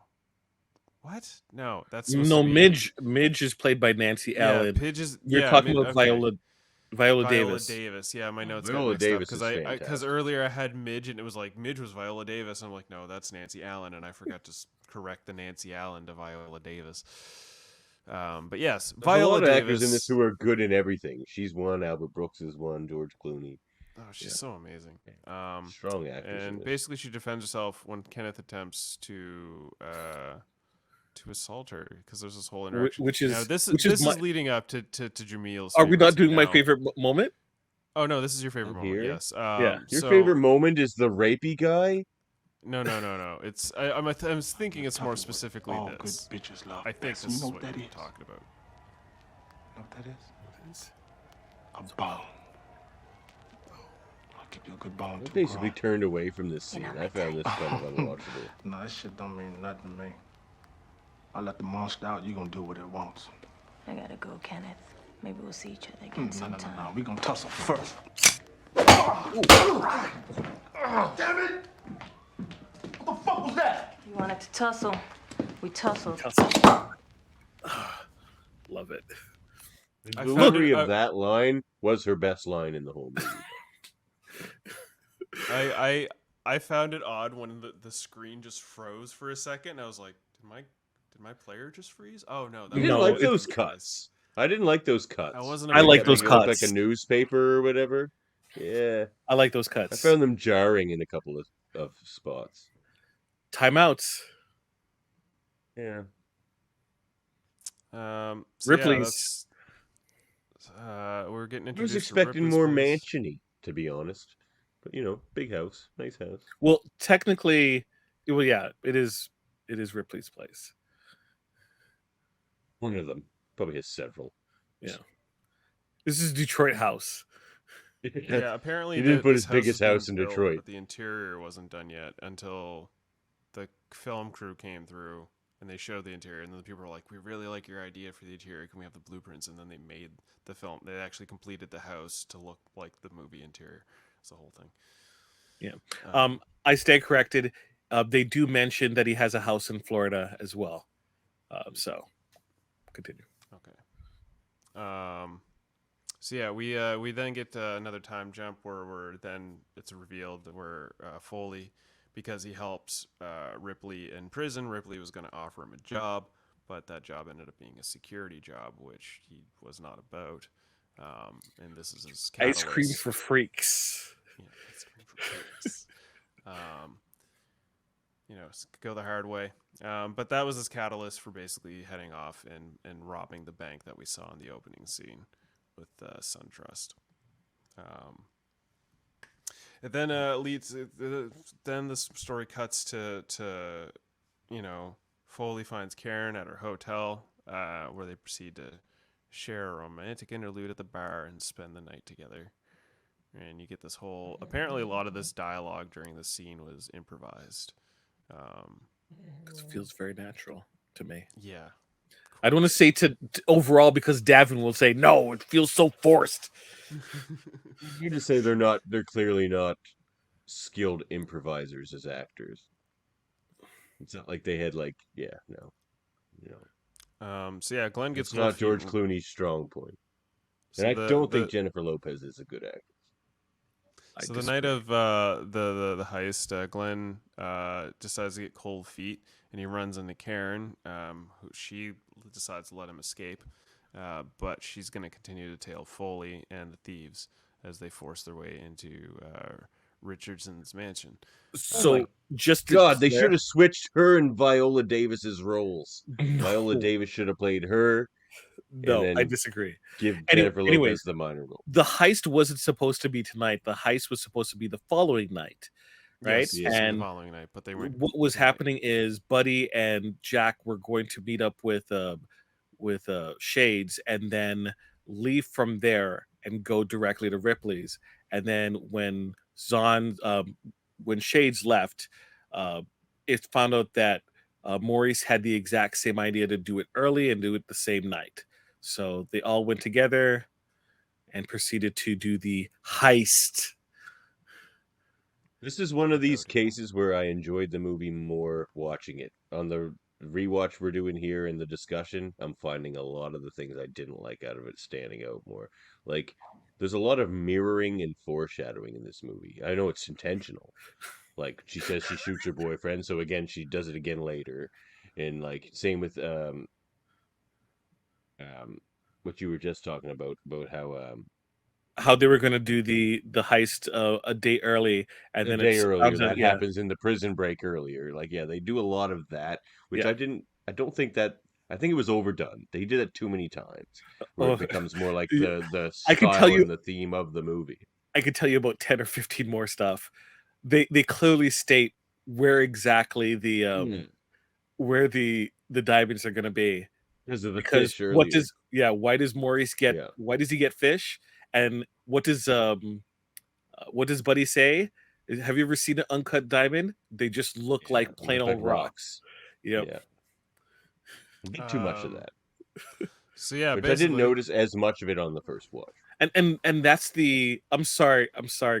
What? No, that's Midge. Midge is played by Nancy Allen. Pidge is. You're talking about Viola Davis. Yeah, my notes Viola got Davis mixed up because earlier I had Midge and it was like Midge was Viola Davis. And I'm like, no, that's Nancy Allen, and I forgot to correct the Nancy Allen to Viola Davis. But yes, There's Viola a lot of Davis. actors in this who are good in everything. She's one. Albert Brooks is one. George Clooney. Oh, she's so amazing. Strong actors. And basically, she defends herself when Kenneth attempts to assault her because there's this whole interaction. Which is now, this is is leading up to Jameel's. Are we not doing my now. favorite moment? Oh no, this is your favorite moment. Here? Yes. Yeah. Your favorite moment is the rapey guy. No. It's I'm thinking it's more specifically this. Good bitches love I think this is what you're talking about. You know what that is? A bone. Keep you a good bone. I basically turned away from this scene. I found this kind of unwatchable. No, that shit don't mean nothing to me. I let the monster out. You gonna do what it wants. I gotta go, Kenneth. Maybe we'll see each other again sometime. No. We gonna tussle first. Damn it! What the fuck was that? You wanted to tussle. We tussled. Love it. The delivery of that line was her best line in the whole movie. I found it odd when the screen just froze for a second. I was like, did my player just freeze? Oh no, I didn't like those cuts. I didn't like those cuts. I like those cuts. Like a newspaper or whatever. Yeah, I like those cuts. I found them jarring in a couple of spots. Timeouts. Yeah. So Ripley's. We're getting introduced. I was expecting more mansion-y, to be honest. But big house, nice house. Well, technically, yeah, it is Ripley's place. One of them probably has several. Yeah. This is Detroit house. Yeah, apparently he didn't put his this biggest was house in being built, Detroit. but the interior wasn't done yet until the film crew came through and they showed the interior, and then the people were like, "We really like your idea for the interior. Can we have the blueprints?" And then they made the film. They actually completed the house to look like the movie interior. It's the whole thing. Yeah. I stay corrected. They do mention that he has a house in Florida as well. So continue. Okay. So yeah, we then get another time jump where then it's revealed that we're Foley, because he helped Ripley in prison. Ripley was going to offer him a job, but that job ended up being a security job, which he was not about. And this is his catalyst. Ice cream for freaks. Yeah, ice cream for freaks. Go the hard way. But that was his catalyst for basically heading off and robbing the bank that we saw in the opening scene with SunTrust. It then then the story cuts to Foley finds Karen at her hotel, where they proceed to share a romantic interlude at the bar and spend the night together. And you get this whole, apparently a lot of this dialogue during the scene was improvised. It feels very natural to me. Yeah. I don't want to say to overall, because Davan will say, no, it feels so forced. You just say they're clearly not skilled improvisers as actors. It's not like they had no. So yeah, Glenn gets. It's not George Clooney's strong point, and I don't think Jennifer Lopez is a good actress. So the night of the heist, Glenn decides to get cold feet, and he runs into Karen. Who she decides to let him escape, but she's going to continue to tail Foley and the thieves as they force their way into Richardson's mansion. So just they should have switched her and Viola Davis's roles. No. Viola Davis should have played her. No, I disagree. Give Jennifer Lopez the minor role. The heist wasn't supposed to be tonight. The heist was supposed to be the following night, right? Yes, and the following night, but they were. What was happening is Buddy and Jack were going to meet up with Shades, and then leave from there and go directly to Ripley's. And then when Shades left, it found out that Maurice had the exact same idea to do it early and do it the same night. So they all went together and proceeded to do the heist. This is one of these cases where I enjoyed the movie more watching it. On the rewatch we're doing here in the discussion, I'm finding a lot of the things I didn't like out of it standing out more. Like, there's a lot of mirroring and foreshadowing in this movie. I know it's intentional. Like, she says she shoots her boyfriend, so again, she does it again later. And, like, same with what you were just talking about how they were going to do the heist a day early, and then that happens in the prison break earlier. Like, yeah, they do a lot of that, which I think it was overdone. They did it too many times, where it becomes more like the style and the theme of the movie. I could tell you about 10 or 15 more stuff. They clearly state where exactly the diamonds are going to be. Because of the fish earlier. Why does Maurice get? Yeah. Why does he get fish? And what does What does Buddy say? Have you ever seen an uncut diamond? They just look like plain look old like rocks. Yep. Yeah. A bit too much of that. So yeah, Which I didn't basically, notice as much of it on the first watch. And that's the I'm sorry,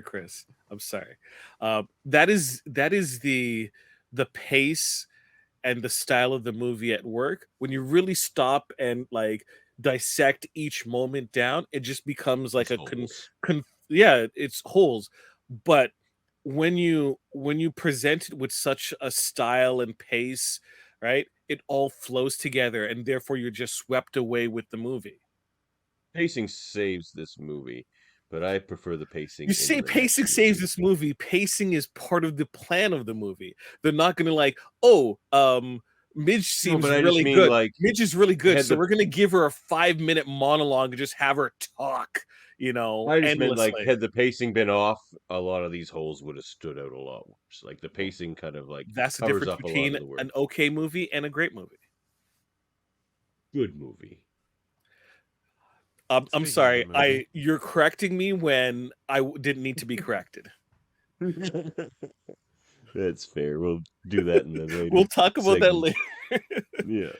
Chris. I'm sorry. That is the pace and the style of the movie at work. When you really stop and like dissect each moment down, it just becomes like It's a holes. yeah, it's holes. But when you present it with such a style and pace, right, it all flows together, and therefore you're just swept away with the movie. Pacing saves this movie, but I prefer the pacing You in say the pacing next saves movie. this movie. Pacing is part of the plan of the movie. They're not going to like, oh, Midge No, seems but I just really mean good. like Midge is really good, had so the we're going to give her a 5-minute monologue and just have her talk, I just meant like endlessly. had the pacing been off, a lot of these holes would have stood out a lot worse. Like the pacing kind of like That's the covers difference up a lot between of the work. an okay movie and a great movie. Good movie. I'm Speaking of sorry. the movie. You're correcting me when I didn't need to be corrected. That's fair. We'll do that in the later. We'll talk about that segments. later. Yeah.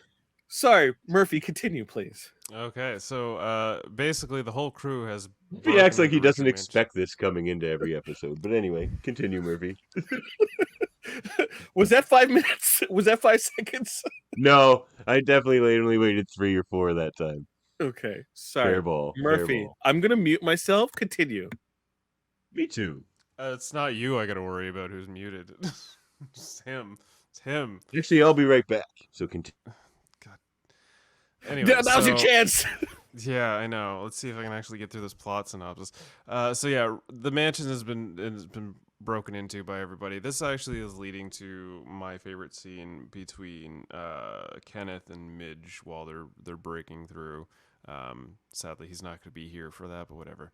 Sorry, Murphy, continue, please. Okay, so basically the whole crew has. He acts broken like he into doesn't Richard Mansion. expect this coming into every episode. But anyway, continue, Murphy. Was that 5 minutes? Was that 5 seconds? No, I definitely only waited 3 or 4 that time. Okay, sorry. Fair ball. Murphy, Fair ball. I'm gonna mute myself. Continue. Me too. It's not you I got to worry about who's muted. It's him. It's him. Actually, I'll be right back. So continue. Anyway, Yeah, now's your chance. Yeah, I know. Let's see if I can actually get through this plot synopsis. So yeah, the mansion has been broken into by everybody. This actually is leading to my favorite scene between Kenneth and Midge while they're breaking through. Sadly, he's not going to be here for that, but whatever.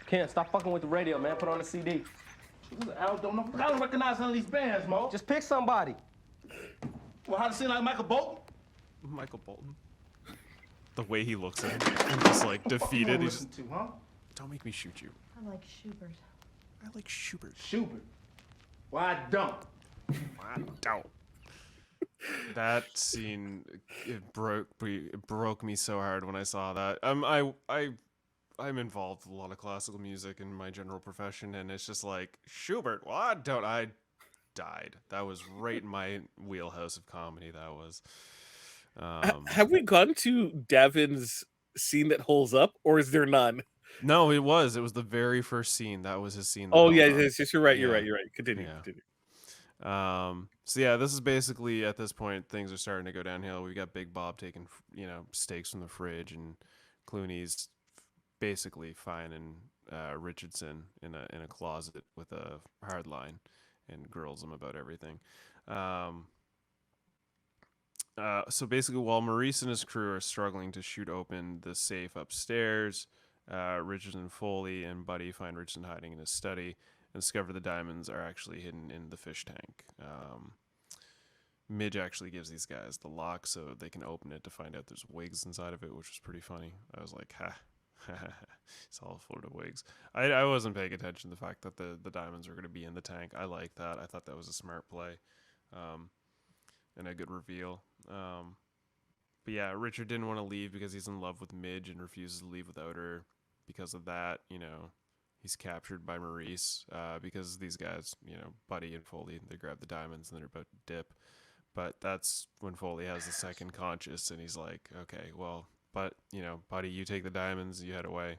Can't stop fucking with the radio, man. Put on the CD. I don't recognize none of these bands, Mo. Just pick somebody. Well, how to sing like Michael Bolton? Michael Bolton. The way he looks at him, and just like defeated. He's just, To, huh? don't make me shoot you. I like Schubert. I like Schubert. Schubert. Well, I don't. I don't. That scene, it broke me so hard when I saw that. I'm involved with a lot of classical music in my general profession, and it's just like Schubert. Well, I don't. I died. That was right in my wheelhouse of comedy. That was. Have we gone to Davin's scene that holds up, or is there none? No, it was. It was the very first scene. That was his scene. Oh yeah, yes, you're right. You're right. Continue. Yeah. Continue. So yeah, this is basically at this point things are starting to go downhill. We got Big Bob taking steaks from the fridge, and Clooney's basically finding Richardson in a closet with a hard line and grills him about everything. So basically, while Maurice and his crew are struggling to shoot open the safe upstairs, Richardson, Foley, and Buddy find Richardson hiding in his study and discover the diamonds are actually hidden in the fish tank. Midge actually gives these guys the lock so they can open it to find out there's wigs inside of it, which was pretty funny. I was like, ha. It's all full of wigs. I wasn't paying attention to the fact that the diamonds were going to be in the tank. I like that. I thought that was a smart play and a good reveal. But yeah, Richard didn't want to leave because he's in love with Midge and refuses to leave without her. Because of that, he's captured by Maurice because these guys, Buddy and Foley, they grab the diamonds and they're about to dip. But that's when Foley has the second conscious and he's like, okay, well, but, Buddy, you take the diamonds, you head away.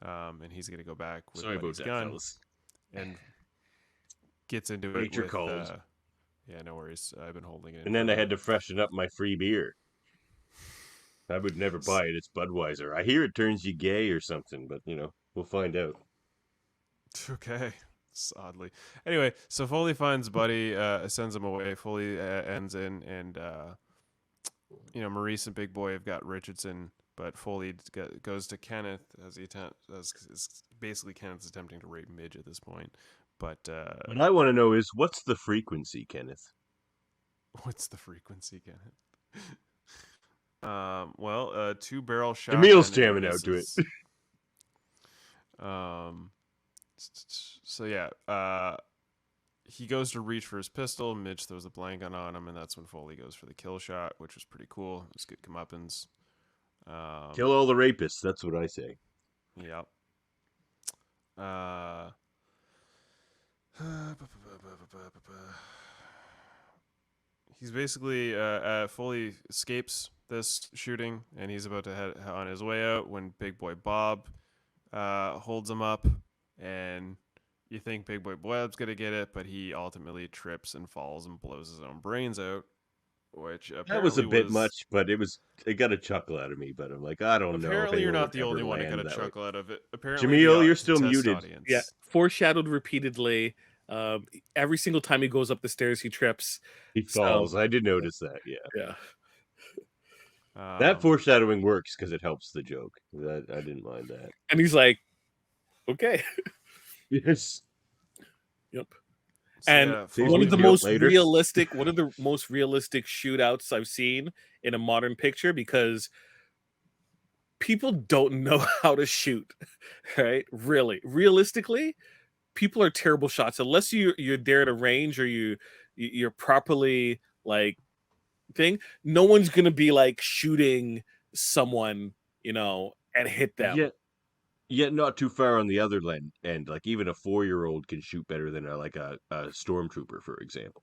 And he's going to go back with Buddy's gun. Fellas. And gets into it Nature with... calls. Yeah, no worries. I've been holding it. And then I had to freshen up my free beer. I would never buy it. It's Budweiser. I hear it turns you gay or something, but, we'll find out. Okay. Oddly. Anyway, so Foley finds Buddy, sends him away. Foley ends in, and, Maurice and Big Boy have got Richardson, but Foley goes to Kenneth as basically Kenneth's attempting to rape Midge at this point. But what I want to know is, what's the frequency, Kenneth? What's the frequency, Kenneth? Well, 2-barrel shot. Jameel's jamming out to it. So yeah, he goes to reach for his pistol. Mitch throws a blank gun on him, and that's when Foley goes for the kill shot, which was pretty cool. It was good comeuppance. Kill all the rapists. That's what I say. Yep. He's basically Foley escapes this shooting, and he's about to head on his way out when Big Boy Bob holds him up, and you think Big Boy Bob's gonna get it, but he ultimately trips and falls and blows his own brains out, which apparently that was a bit much, but it got a chuckle out of me. But I'm like, I don't know. Apparently, you're not the only one that got a chuckle out of it. Apparently, Jaemeel, you're still muted. Audience. Yeah, foreshadowed repeatedly. Every single time he goes up the stairs, he trips. He falls. I did notice that. Yeah. Yeah. That foreshadowing works because it helps the joke. I didn't mind that. And he's like, okay. Yes. Yep. So, and yeah, one of the most realistic shootouts I've seen in a modern picture, because people don't know how to shoot, right? Really, realistically, people are terrible shots unless you're there at a range or you're properly like thing. No one's gonna be like shooting someone, and hit them. Yet not too far on the other end. Like even a 4-year-old can shoot better than a stormtrooper, for example.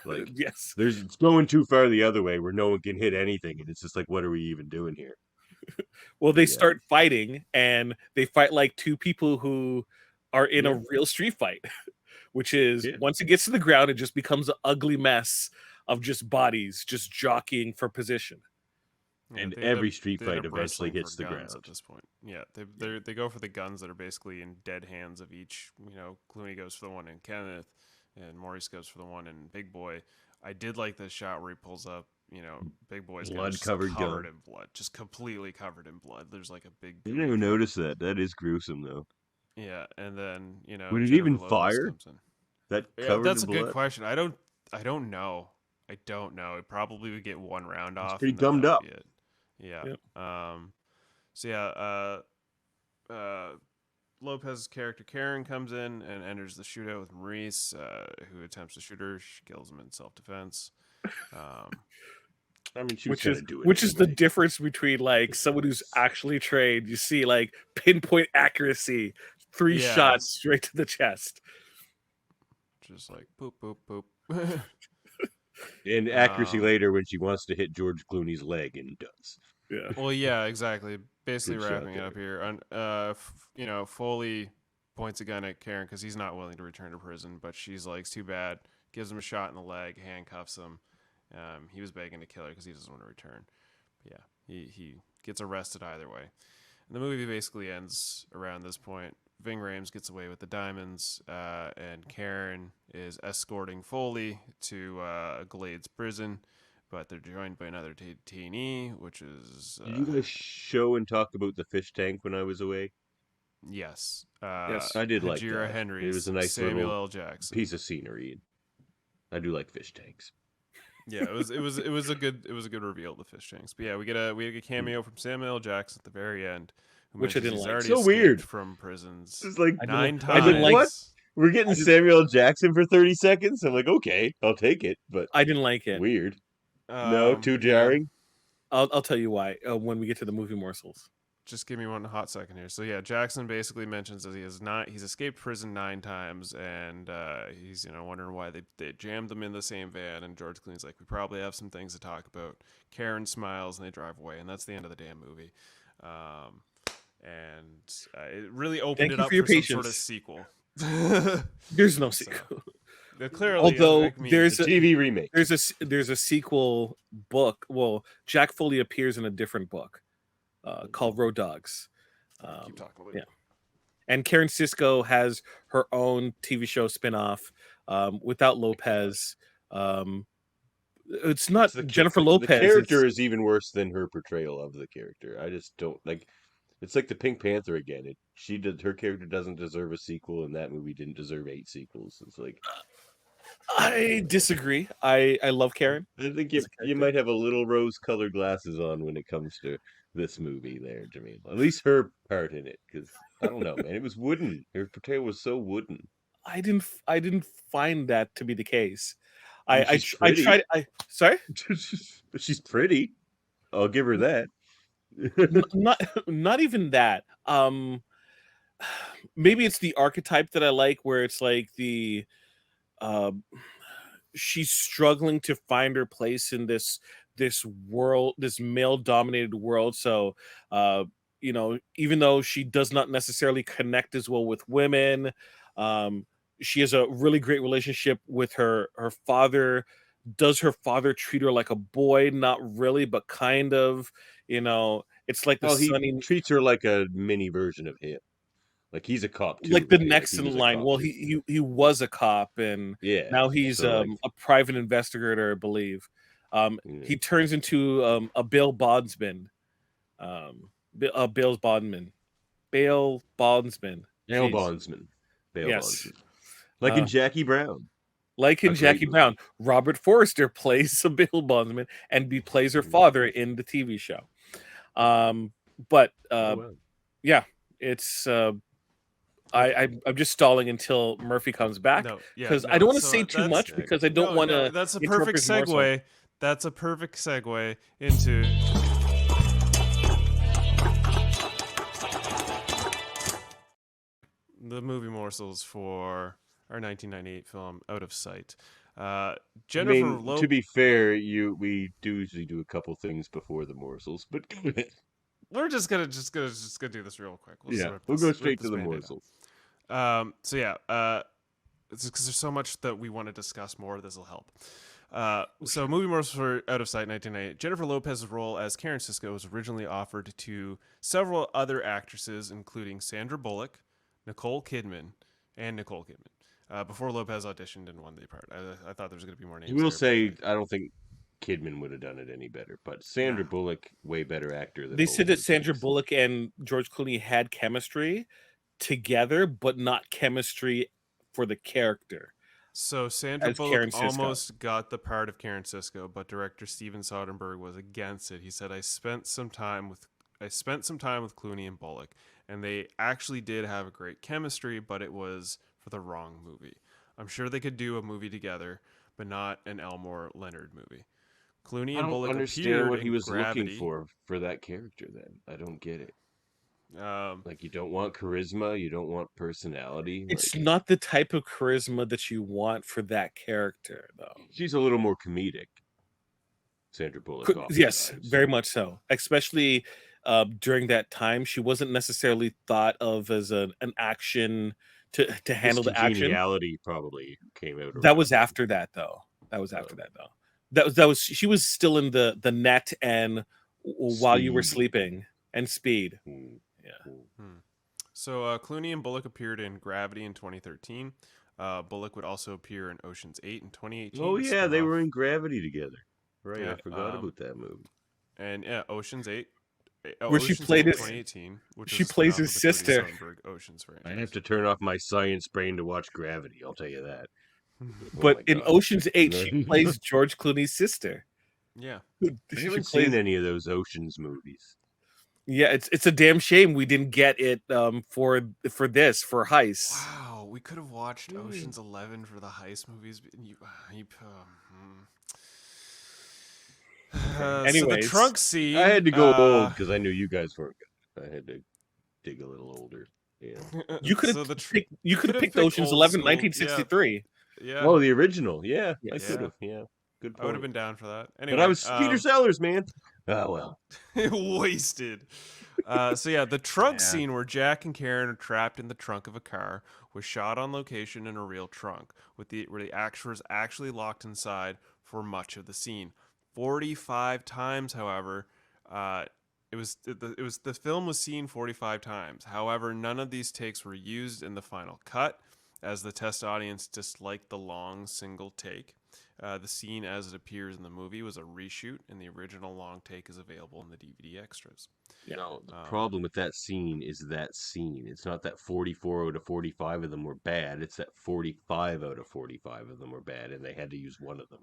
Like yes, it's going too far the other way where no one can hit anything, and it's just like, what are we even doing here? Well, they start fighting, and they fight like two people who are in a real street fight, which is once it gets to the ground, it just becomes an ugly mess of just bodies just jockeying for position. Yeah, and every street fight eventually hits the ground at this point. Yeah, they go for the guns that are basically in dead hands of each. Clooney goes for the one in Kenneth, and Maurice goes for the one in Big Boy. I did like the shot where he pulls up. Big Boy's blood-covered covered in blood, just completely covered in blood. There's like a big. I didn't even notice that. That is gruesome, though. Yeah, and then would it even fire? That's a good question. I don't know. I don't know. It probably would get one round off. It's pretty gummed up. Yeah. Yep. So yeah. Lopez's character Karen comes in and enters the shootout with Maurice, who attempts to shoot her. She kills him in self-defense. I mean, which is the difference between like someone who's actually trained. You see like pinpoint accuracy, 3 shots straight to the chest, just like boop boop boop. And accuracy later when she wants to hit George Clooney's leg, and does. Yeah. Well, yeah, exactly. Basically wrapping it up here. Foley points a gun at Karen because he's not willing to return to prison, but she's like, it's too bad. Gives him a shot in the leg, handcuffs him. He was begging to kill her because he doesn't want to return. But yeah, he gets arrested either way. And the movie basically ends around this point. Ving Rhames gets away with the diamonds, and Karen is escorting Foley to Glades prison, but they're joined by another detainee, which is... Did you guys show and talk about the fish tank when I was away? Yes. Yes, I did like that. Henry. It was a nice Samuel little L. Jackson. piece of scenery. I do like fish tanks. Yeah, it was a good reveal of the fish tanks. But yeah, we get a cameo from Samuel L. Jackson at the very end, which I didn't like. Already so weird from prisons. It's like 9 times. I didn't like, what? We're getting Samuel L. Jackson for 30 seconds. I'm like, okay, I'll take it, but I didn't like it. Weird. No, too jarring. I'll tell you why when we get to the movie morsels. Just give me one hot second here. So yeah, Jackson basically mentions that he's escaped prison 9 times, and he's wondering why they jammed them in the same van. And George Clooney's like, we probably have some things to talk about. Karen smiles and they drive away, and that's the end of the damn movie. And it really opened it up for some sort of sequel. There's no sequel. Clearly, although there's a TV remake. There's a sequel book. Well, Jack Foley appears in a different book. Called Road Dogs. Keep talking about it. And Karen Cisco has her own TV show spinoff without Lopez. It's not Jennifer Lopez. The character is even worse than her portrayal of the character. I just don't like. It's like the Pink Panther again. Her character doesn't deserve a sequel, and that movie didn't deserve 8 sequels. It's like. I disagree. I love Karen. I think you might have a little rose-colored glasses on when it comes to this movie there, Jaemeel. At least her part in it, because I don't know, man. It was wooden. Her portrayal was so wooden. I didn't find that to be the case. I mean, she's I pretty. tried. Sorry. She's pretty. I'll give her that. Not not even that. Maybe it's the archetype that I like, where it's like the uh, she's struggling to find her place in this world, this male dominated world. So even though she does not necessarily connect as well with women, um, she has a really great relationship with her father. Does her father treat her like a boy? Not really, but kind of. It's like the Well, he sunny, treats her like a mini version of him. Like he's a cop too, like the right? Like next he in was a line. cop Well, too. he was a cop, and Yeah. now he's So like, a private investigator, I believe. yeah. He turns into a bail bondsman. Bail bondsman. Bail bondsman. Bail Jeez. bondsman. Bail Yes. bondsman. Like in Jackie Brown. Like in A great Jackie movie. Brown, Robert Forster plays a bail bondsman and plays her father in the TV show. But Oh, wow. yeah, it's I'm just stalling until Murphy comes back because I don't want to say too much because I don't want to. That's a perfect segue. That's a perfect segue into the movie morsels for our 1998 film Out of Sight. Jennifer Lopez. To be fair, we do usually do a couple things before the morsels, but go ahead. We're just gonna do this real quick. We'll go straight to the morsels. So yeah, it's because there's so much that we want to discuss more. This will help. So movie morsels for Out of Sight 1998. Jennifer Lopez's role as Karen Sisko was originally offered to several other actresses, including Sandra Bullock, Nicole Kidman, before Lopez auditioned and won the part. I thought there was going to be more names. I will say, I don't think Kidman would have done it any better, but Sandra Bullock, way better actor than They both said of that these Sandra chicks. Bullock and George Clooney had chemistry together, but not chemistry for the character. So Sandra as Bullock Karen Sisko. almost got the part of Karen Sisko, but director Steven Soderbergh was against it. He said, I spent some time with Clooney and Bullock, and they actually did have a great chemistry, but it was for the wrong movie. I'm sure they could do a movie together, but not an Elmore Leonard movie. Clooney and Bullock understand what he was Gravity. looking for that character. Then I don't get it. Like, you don't want charisma, you don't want personality. It's not the type of charisma that you want for that character, though. She's a little more comedic. Sandra Bullock. Yes, very much so. Especially during that time, she wasn't necessarily thought of as an action to handle the action. Congeniality probably came out. That was after that, though. That was she was still in the net and While You Were Sleeping and Speed. Yeah. So Clooney and Bullock appeared in Gravity in 2013. Bullock would also appear in Ocean's 8 in 2018. Oh yeah, they were in Gravity together. Right, yeah, I forgot about that movie. And yeah, Ocean's 8. Where she played 2018, she plays his sister. Ocean's franchise. I have to turn off my science brain to watch Gravity. I'll tell you that. But in Ocean's 8, she plays George Clooney's sister. Yeah, I haven't seen any of those Ocean's movies. Yeah, it's a damn shame we didn't get it for Heists. Wow, we could have watched Ocean's 11 for the Heist movies. Anyways, so the trunk scene. I had to go old because I knew you guys weren't good. I had to dig a little older. Yeah, you could have picked Ocean's 11, 1963. Yeah. Oh, the original. Yeah, yes. I could have. Yeah, good point. I would have been down for that. Anyway, but I was Peter Sellers, man. Oh well, wasted. So yeah, the trunk scene where Jack and Karen are trapped in the trunk of a car was shot on location in a real trunk, where the actors actually locked inside for much of the scene. 45 times, however, the film was seen 45 times. However, none of these takes were used in the final cut, as the test audience disliked the long single take. The scene as it appears in the movie was a reshoot, and the original long take is available in the DVD extras. You know, the problem with that scene is that scene. It's not that 44 out of 45 of them were bad. It's that 45 out of 45 of them were bad, and they had to use one of them.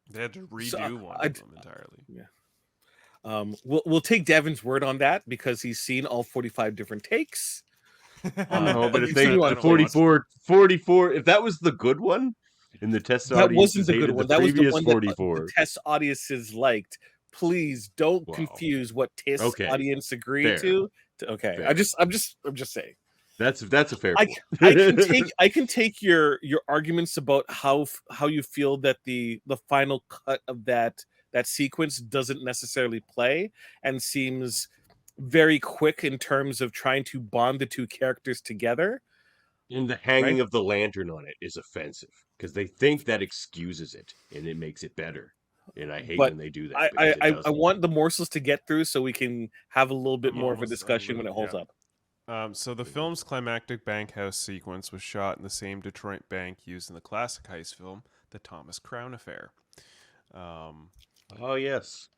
They had to redo one of them entirely. Yeah. We'll take Devin's word on that because he's seen all 45 different takes. No, but I'll if they continue on. the 44, if that was the good one, and the test That wasn't audiences the good hated one. the That was the previous one that the 44. test audiences liked. Please don't Wow. confuse what test Okay. audience agreed Fair. to. Okay, Fair. I'm just saying. That's a fair I, point. I can take your arguments about how you feel that the final cut of that sequence doesn't necessarily play and seems very quick in terms of trying to bond the two characters together. And the hanging Right? of the lantern on it is offensive because they think that excuses it and it makes it better. And I hate But when they do that because it I doesn't. want the morsels to get through so we can have a little bit I'm more of a almost discussion done, when it holds yeah. up. So the film's climactic bank house sequence was shot in the same Detroit bank used in the classic heist film, The Thomas Crown Affair. Oh yes.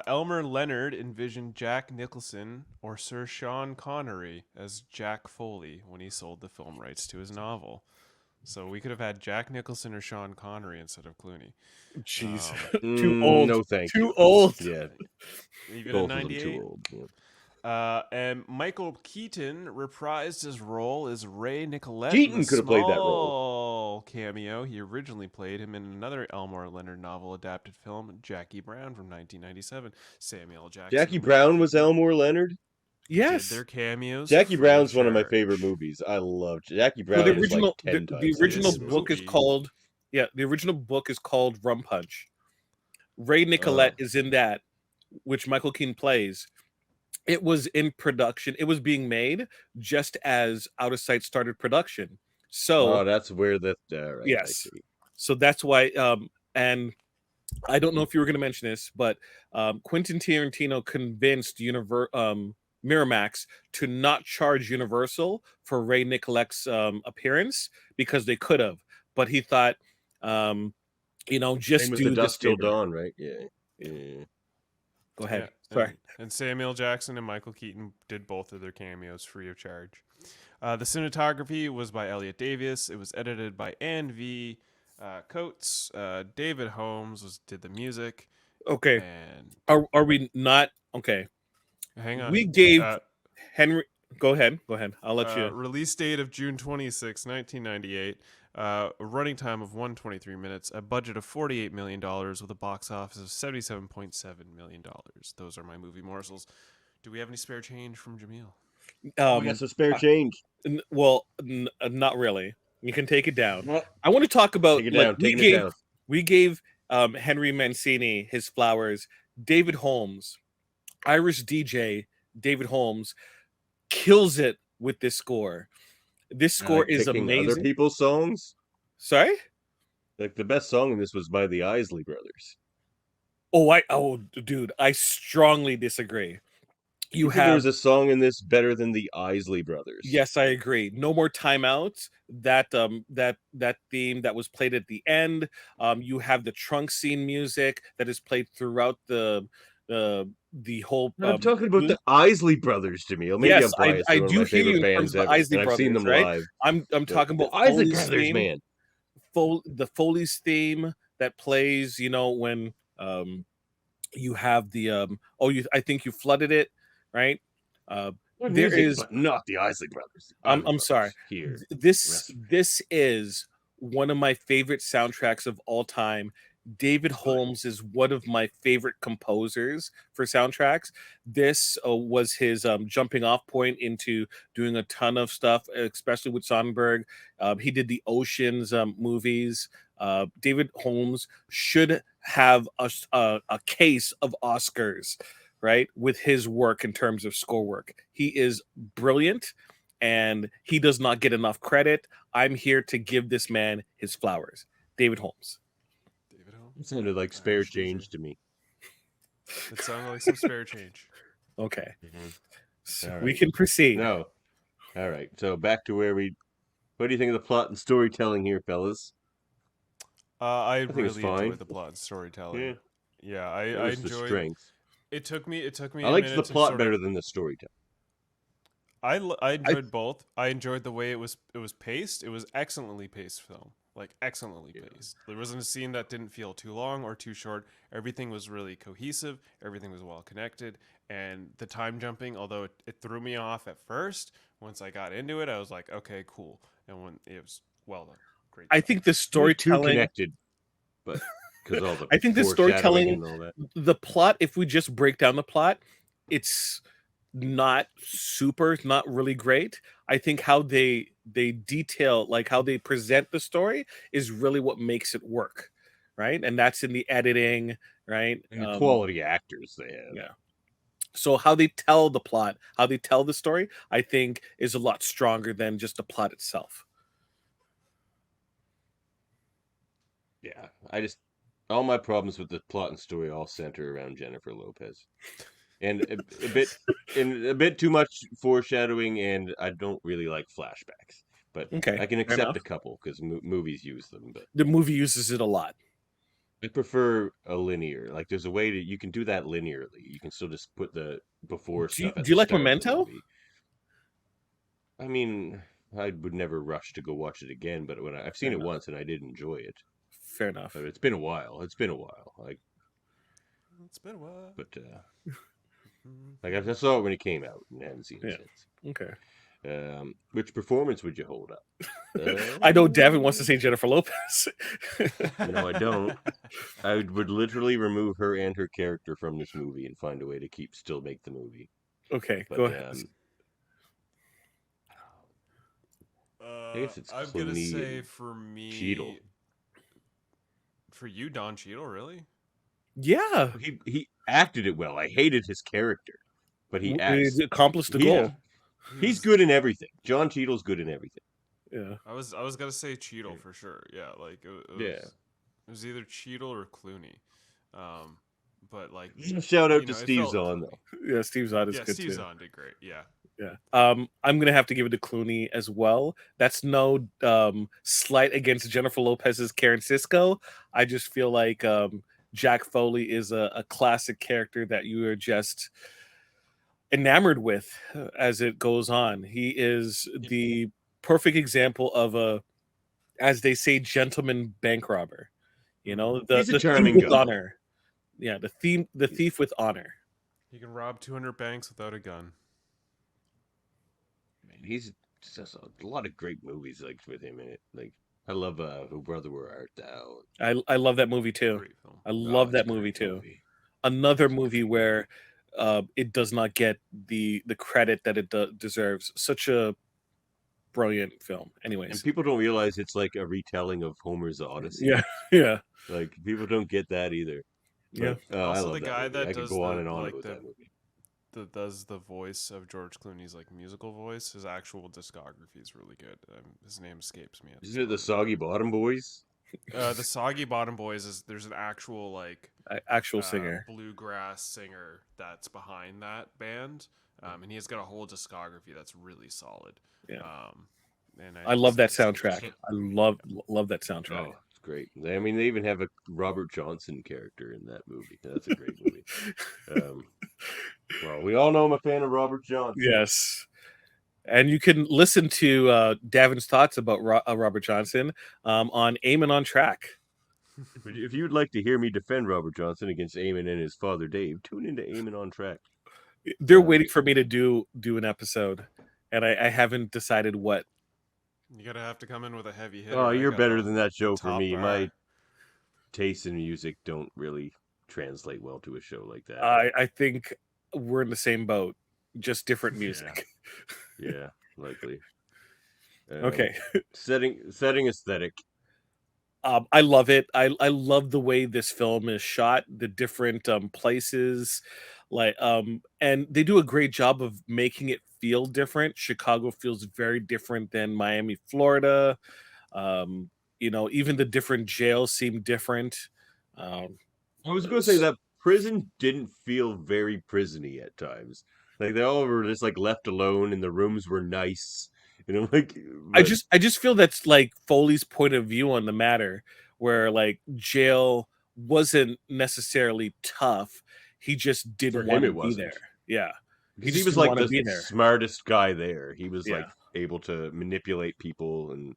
Elmer Leonard envisioned Jack Nicholson or Sir Sean Connery as Jack Foley when he sold the film rights to his novel. So we could have had Jack Nicholson or Sean Connery instead of Clooney. Jeez, too old. No, thank you. Too old. Yeah, Even both in of them '98. too old. Yeah. And Michael Keaton reprised his role as Ray Nicolette. Keaton could have played that role. Cameo. He originally played him in another Elmore Leonard novel adapted film, Jackie Brown from 1997. Samuel Jackson. Jackie Brown was Elmore Leonard. Yes, did their cameos. Jackie free of Brown's one of my charge. favorite movies. I love Jackie Brown. Well, the is original like 10 the times original better than book is movie. called the original book is called Rum Punch. Ray Nicolette is in that, which Michael Keaton plays. It was in production. It was being made just as Out of Sight started production. So that's where the right, yes. So that's why. And I don't know if you were going to mention this, but Quentin Tarantino convinced Miramax to not charge Universal for Ray Nicolette's appearance because they could have, but he thought, just Same with do the this Dusk Till favor. Dawn, right? Yeah. Go ahead. Yeah, Sorry. And Samuel Jackson and Michael Keaton did both of their cameos free of charge. The cinematography was by Elliot Davis. It was edited by Ann V. Coates. David Holmes did the music. Okay. And are we not okay? Hang on. We gave Henry. Go ahead. I'll let you. Release date of June 26, 1998. A running time of 123 minutes. A budget of $48 million with a box office of $77.7 million. Those are my movie morsels. Do we have any spare change from Jaemeel? We got some spare change. Not really. You can take it down. I want to talk about we gave Henry Mancini his flowers. David Holmes, Irish DJ David Holmes, kills it with this score. This score is amazing. Other people's songs? Sorry? Like the best song in this was by the Isley Brothers. Dude, I strongly disagree. There's a song in this better than the Isley Brothers. Yes, I agree. No More Timeouts. That theme that was played at the end. You have the trunk scene music that is played throughout the whole. I'm talking about the Isley Brothers, Jaemeel. Maybe yes, I'm biased. I One do of my hear you favorite in terms bands of the ever, Isley and Brothers. I've seen them right? live. I'm talking about Isley Foley's Brothers, theme, man. The Foley's theme that plays. When you have the I think you flooded it, right? There is but not the Isley Brothers. I'm sorry. Here, This is one of my favorite soundtracks of all time. David Holmes is one of my favorite composers for soundtracks. This was his jumping off point into doing a ton of stuff, especially with Sonnenberg. He did the Oceans movies. David Holmes should have a case of Oscars, right, with his work in terms of score work. He is brilliant, and he does not get enough credit. I'm here to give this man his flowers. David Holmes. It sounded like spare change to me. It sounded like some spare change. Okay. All right. We can proceed. No. All right. So back to what do you think of the plot and storytelling here, fellas? I think it's really fine. enjoyed the plot and storytelling. Yeah, I There's enjoyed the strength. It took me. I liked the plot better than the storytelling. I enjoyed both. I enjoyed the way it was paced. It was excellently paced film. Like excellently paced. There wasn't a scene that didn't feel too long or too short. Everything was really cohesive. Everything was well connected. And the time jumping, although it threw me off at first, once I got into it, I was like, okay, cool. And when it was well done, great. I think the storytelling too connected, but because all the I think the foreshadowing storytelling, and all that. the plot, if we just break down the plot, it's not super, it's not really great. I think how they detail, like how they present the story, is really what makes it work, right? And that's in the editing, right? And the quality actors they have. Yeah. So how they tell the plot, how they tell the story, I think is a lot stronger than just the plot itself. Yeah, all my problems with the plot and story all center around Jennifer Lopez, and a bit too much foreshadowing, and I don't really like flashbacks. But Okay, I can fair accept enough. a couple because movies use them. But The movie uses it a lot. I prefer a linear. Like there's a way that you can do that linearly. You can still just put the before Do you, stuff at do the you like start of the Memento? movie. I mean, I would never rush to go watch it again, but when I've seen Fair it enough. once and I did enjoy it. Fair enough. But it's been a while. It's been a while. Like It's been a while. But like I saw it when it came out and haven't seen it since. Okay. Which performance would you hold up? I know Davan wants to say Jennifer Lopez. No, I don't. I would literally remove her and her character from this movie and find a way to still make the movie. Okay, but, go ahead. I guess it's I'm gonna Clooney say and for me, Cheadle. For you, Don Cheadle, really? Yeah, he acted it well. I hated his character, but he accomplished the goal. He's good in everything. John Cheadle's good in everything. Yeah, I was gonna say Cheadle for sure. Yeah, like it was either Cheadle or Clooney. But like shout out to Steve Zahn though. Yeah, Steve Zahn is good Steve too. Zahn did great. Yeah. Yeah. I'm gonna have to give it to Clooney as well. That's no slight against Jennifer Lopez's Karen Sisco. I just feel like Jack Foley is a classic character that you are just enamored with as it goes on. He is the perfect example of a, as they say, gentleman bank robber. You know, He's a the charming thief with guy. honor. Yeah, the thief with honor. He can rob 200 banks without a gun. He's just a lot of great movies like with him in it. Like I love "Oh Brother Where Art Thou." I love that movie too. I love that movie too. Another movie where it does not get the credit that it deserves. Such a brilliant film. Anyways, and people don't realize it's like a retelling of Homer's Odyssey. Yeah, yeah. Like people don't get that either. Yeah. But, I Also, love the that guy movie. that I could does go on the, and on like about the, that movie. that does the voice of George Clooney's like musical voice. His actual discography is really good. His name escapes me. Isn't it the Soggy Bottom Boys? The Soggy Bottom Boys is there's an actual like actual singer, bluegrass singer that's behind that band, and he has got a whole discography that's really solid. Yeah. And I love that soundtrack. I love that soundtrack. Oh, it's great. I mean, they even have a Robert Johnson character in that movie. That's a great movie. Well, we all know I'm a fan of Robert Johnson. Yes. And you can listen to Davin's thoughts about Robert Johnson on Eamon on Track. But if you'd like to hear me defend Robert Johnson against Eamon and his father Dave, tune into Eamon on Track. They're waiting for me to do an episode, and I haven't decided what. You gotta have to come in with a heavy hitter. Oh, you're better than that show for me. My tastes in music don't really translate well to a show like that. I think we're in the same boat, just different music. Yeah, likely. Okay. Setting aesthetic. I love it. I love the way this film is shot, the different places, like and they do a great job of making it feel different. Chicago feels very different than Miami, Florida. You know, even the different jails seem different. I was going to say that prison didn't feel very prison-y at times. Like they all were just like left alone, and the rooms were nice. You know, like I just feel that's like Foley's point of view on the matter, where like jail wasn't necessarily tough. He just didn't want to be there. Yeah. He He just was didn't like want to the be there. smartest guy there. He was Yeah. like able to manipulate people, and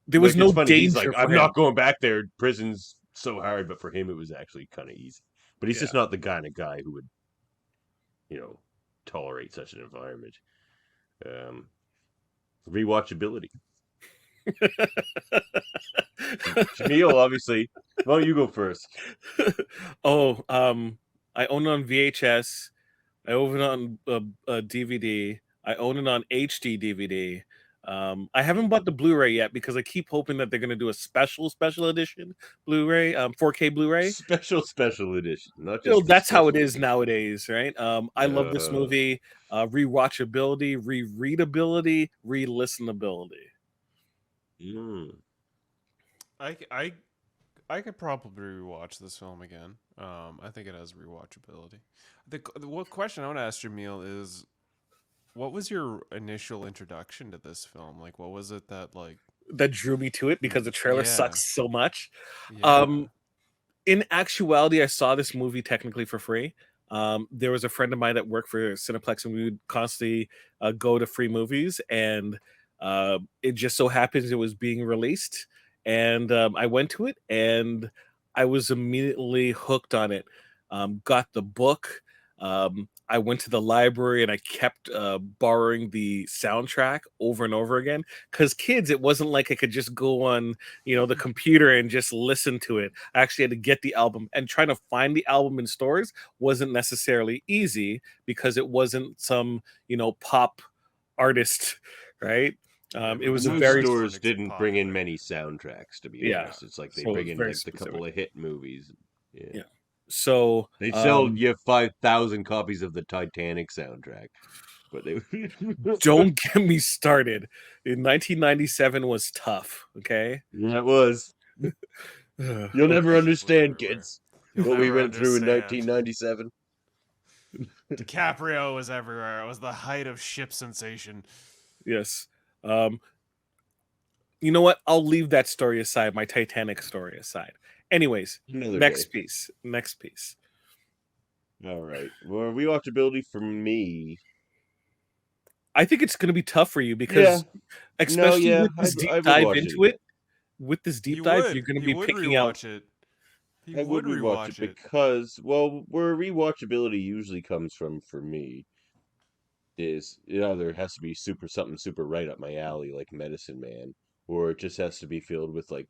There was like no it's funny. He's like, danger for I'm him. not going back there. Prison's so hard, but for him, it was actually kind of easy. But he's just Yeah. not the kind of guy who would, tolerate such an environment. Um, Rewatchability. Jaemeel, obviously. Why don't you go first? Oh, I own it on VHS. I own it on DVD. I own it on HD DVD. I haven't bought the Blu-ray yet because I keep hoping that they're going to do a special edition Blu-ray, 4K Blu-ray. Special edition, not just the That's how it special is edition. nowadays, right? I love this movie. Rewatchability, rereadability, re-listenability. Mm. I could probably rewatch this film again. I think it has rewatchability. What question I want to ask Jaemeel is, what was your initial introduction to this film? Like, what was it that drew me to it because the trailer Yeah. sucks so much? Yeah. In actuality, I saw this movie technically for free. There was a friend of mine that worked for Cineplex, and we would constantly go to free movies, and it just so happens it was being released, and I went to it, and I was immediately hooked on it. Got the book. I went to the library and I kept borrowing the soundtrack over and over again. Because kids, it wasn't like I could just go on, the computer and just listen to it. I actually had to get the album, and trying to find the album in stores wasn't necessarily easy because it wasn't some, pop artist, right? It was a Most very stores didn't bring in many soundtracks, to be honest. It's like they so bring it's in very like the couple of hit movies. Yeah. So They sell you 5,000 copies of the Titanic soundtrack, but they don't get me started. In 1997 was tough. Okay. Yeah, it was. You'll never understand, kids, what we went through in 1997. DiCaprio was everywhere. It was the height of ship sensation. Yes. You know what? I'll leave that story aside, my Titanic story aside. Anyways, next piece. All right. Well, rewatchability for me. I think it's going to be tough for you because, especially with this deep dive into it. With this deep dive, you're going to be picking out. I would rewatch it because, well, where rewatchability usually comes from for me is there has to be something super right up my alley, like Medicine Man, or it just has to be filled with like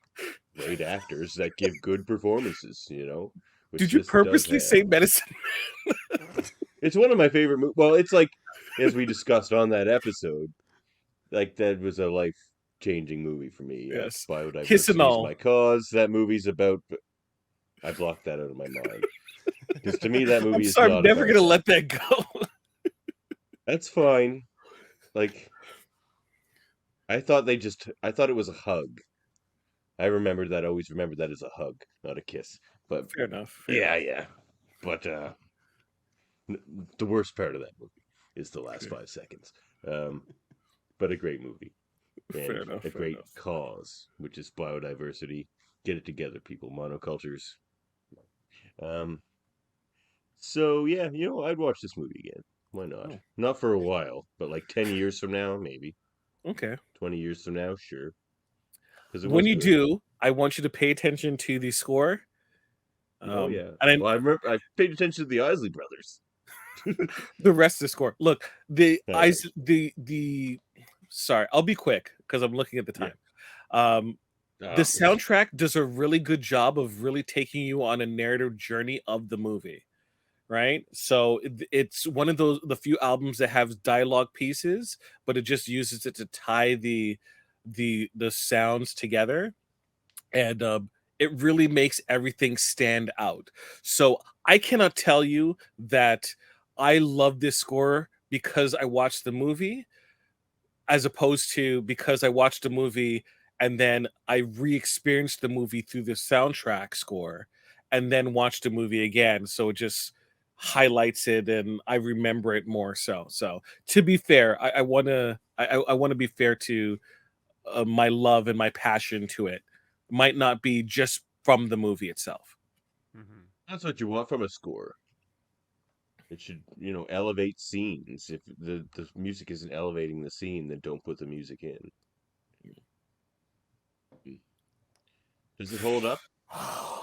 great actors that give good performances. Did you purposely say Medicine Man? It's one of my favorite movies. Well, it's like, as we discussed on that episode, like that was a life-changing movie for me. Yes, Biodiversity is my cause. That movie's about. I blocked that out of my mind because to me that movie is. I'm never gonna let that go. That's fine. Like, I thought it was a hug. I always remembered that as a hug, not a kiss. But fair enough. Yeah. But the worst part of that movie is the last 5 seconds. But a great movie. And a great cause, which is biodiversity. Get it together, people. Monocultures. So yeah, I'd watch this movie again. Why not? Not for a while, but like 10 years from now, maybe. Okay. 20 years from now, sure. When you do, I want you to pay attention to the score. Oh yeah. And I paid attention to the Isley Brothers. The rest of the score. Look, sorry, I'll be quick because I'm looking at the time. The soundtrack does a really good job of really taking you on a narrative journey of the movie, right? So it's one of the few albums that have dialogue pieces, but it just uses it to tie the sounds together, and it really makes everything stand out. So I cannot tell you that I love this score because I watched the movie, as opposed to because I watched the movie and then I re-experienced the movie through the soundtrack score and then watched the movie again. So it just highlights it and I remember it more. So to be fair, I want to be fair to my love and my passion to it. Might not be just from the movie itself. That's what you want from a score. It should, elevate scenes. If the music isn't elevating the scene, then don't put the music in. Does it hold up?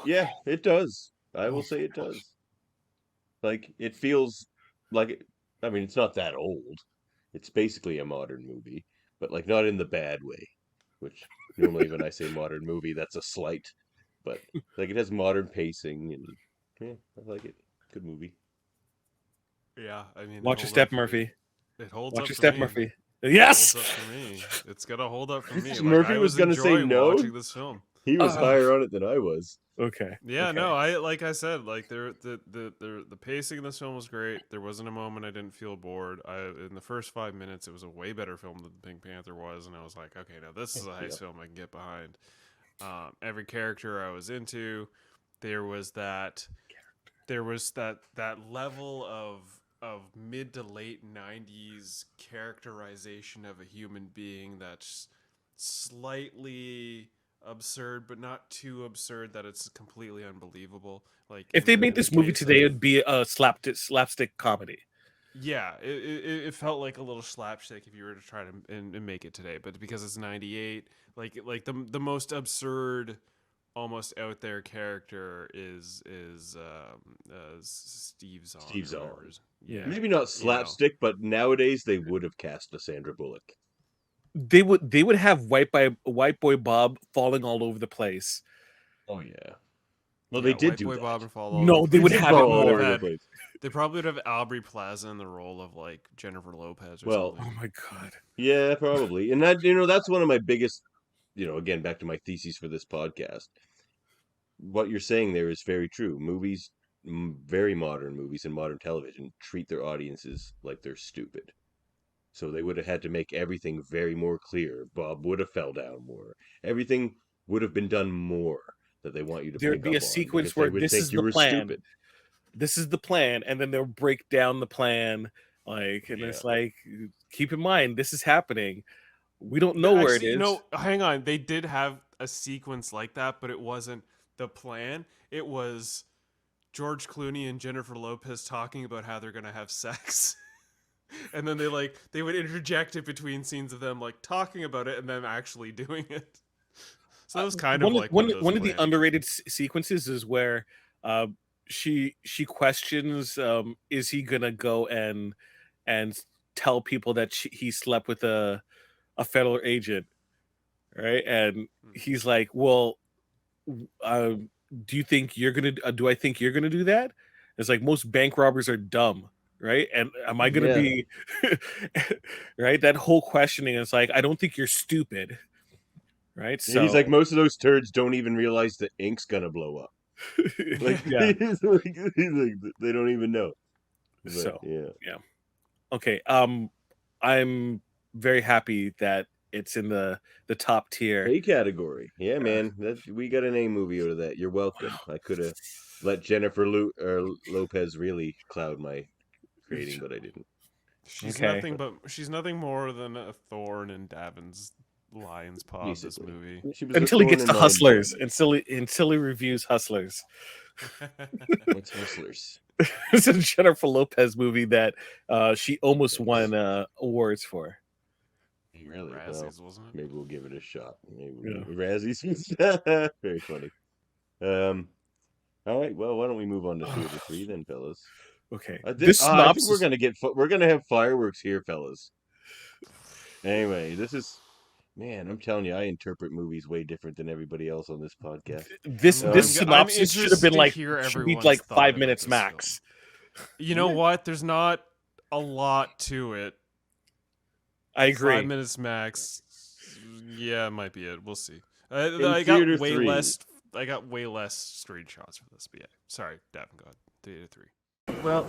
Yeah, it does. I will say it does. Like, it feels like I mean, it's not that old. It's basically a modern movie, but like not in the bad way, which normally when I say modern movie, that's a slight. But like it has modern pacing and yeah, I like it. Good movie. Yeah, I mean, Watch your step, Murphy. It holds Watch up your for step, me. Murphy. It Yes. holds up for me. It's gonna hold up for me. Like, Murphy I was gonna say enjoying no. watching this film. He was higher on it than I was. Okay. Yeah, okay. no, I said, like, the pacing in this film was great. There wasn't a moment I didn't feel bored. In the first 5 minutes, it was a way better film than Pink Panther was, and I was like, okay, now this is a heist film I can get behind. Every character I was into. There was that level of mid to late 90s characterization of a human being that's slightly absurd, but not too absurd that it's completely unbelievable. Like, If they made this movie today, it'd be a slapstick comedy. Yeah, it felt like a little slapstick if you were to try to and make it today, but because it's 98, like the most absurd, almost out there character is Steve Zahn. Steve Zahn. Yeah, maybe not slapstick, but nowadays they would have cast a Sandra Bullock. They would have white boy Bob falling all over the place. Oh yeah. Well, they did White do Boy that. Bob and fall No, they would have fall all over the place. They probably would have Aubrey Plaza in the role of like Jennifer Lopez or Well, something. Oh my god. Yeah, probably. And that that's one of my biggest, again back to my thesis for this podcast. What you're saying there is very true. Movies, very modern movies and modern television treat their audiences like they're stupid. So they would have had to make everything very more clear. Bob would have fell down more. Everything would have been done more that they want you to There'd pick be up a on, sequence because where they would this think is you the were plan. stupid. This is the plan, and then they'll break down the plan. Like, and it's like, keep in mind, this is happening. We don't know where it is. No, hang on. They did have a sequence like that, but it wasn't the plan. It was George Clooney and Jennifer Lopez talking about how they're gonna have sex. And then they would interject it between scenes of them like talking about it and them actually doing it. So that was kind of like one of the underrated sequences is where she questions is he gonna go and tell people that he slept with a federal agent, right? And he's like, well, do you think you're gonna do I think you're gonna do that? It's like, most bank robbers are dumb, right? And am I gonna be right? That whole questioning is like, I don't think you're stupid, right? So he's like, most of those turds don't even realize the ink's gonna blow up. Like, yeah. he's like, they don't even know. But, so yeah. Okay. I'm very happy that it's in the top tier. A category. Yeah, man. We got an A movie out of that. You're welcome. I could have let Jennifer Lopez really cloud my rating, but I didn't. She's nothing more than a thorn in Davin's lion's paw of this movie. Until he gets to Hustlers. Until he reviews Hustlers. What's Hustlers? It's a Jennifer Lopez movie that she almost won awards for. Really? Razzies, wasn't it? Maybe we'll give it a shot. Razzies. Very funny. All right. Well, why don't we move on to theater 3 then, fellas? Okay. I think we're gonna have fireworks here, fellas. Anyway, this is. Man, I'm telling you, I interpret movies way different than everybody else on this podcast. This synopsis should have been like 5 minutes max. You know what? There's not a lot to it. I agree. 5 minutes max. Yeah, it might be it. We'll see. I got way less screenshots for this. But yeah, sorry, Davan. Go ahead. Theater 3. Well,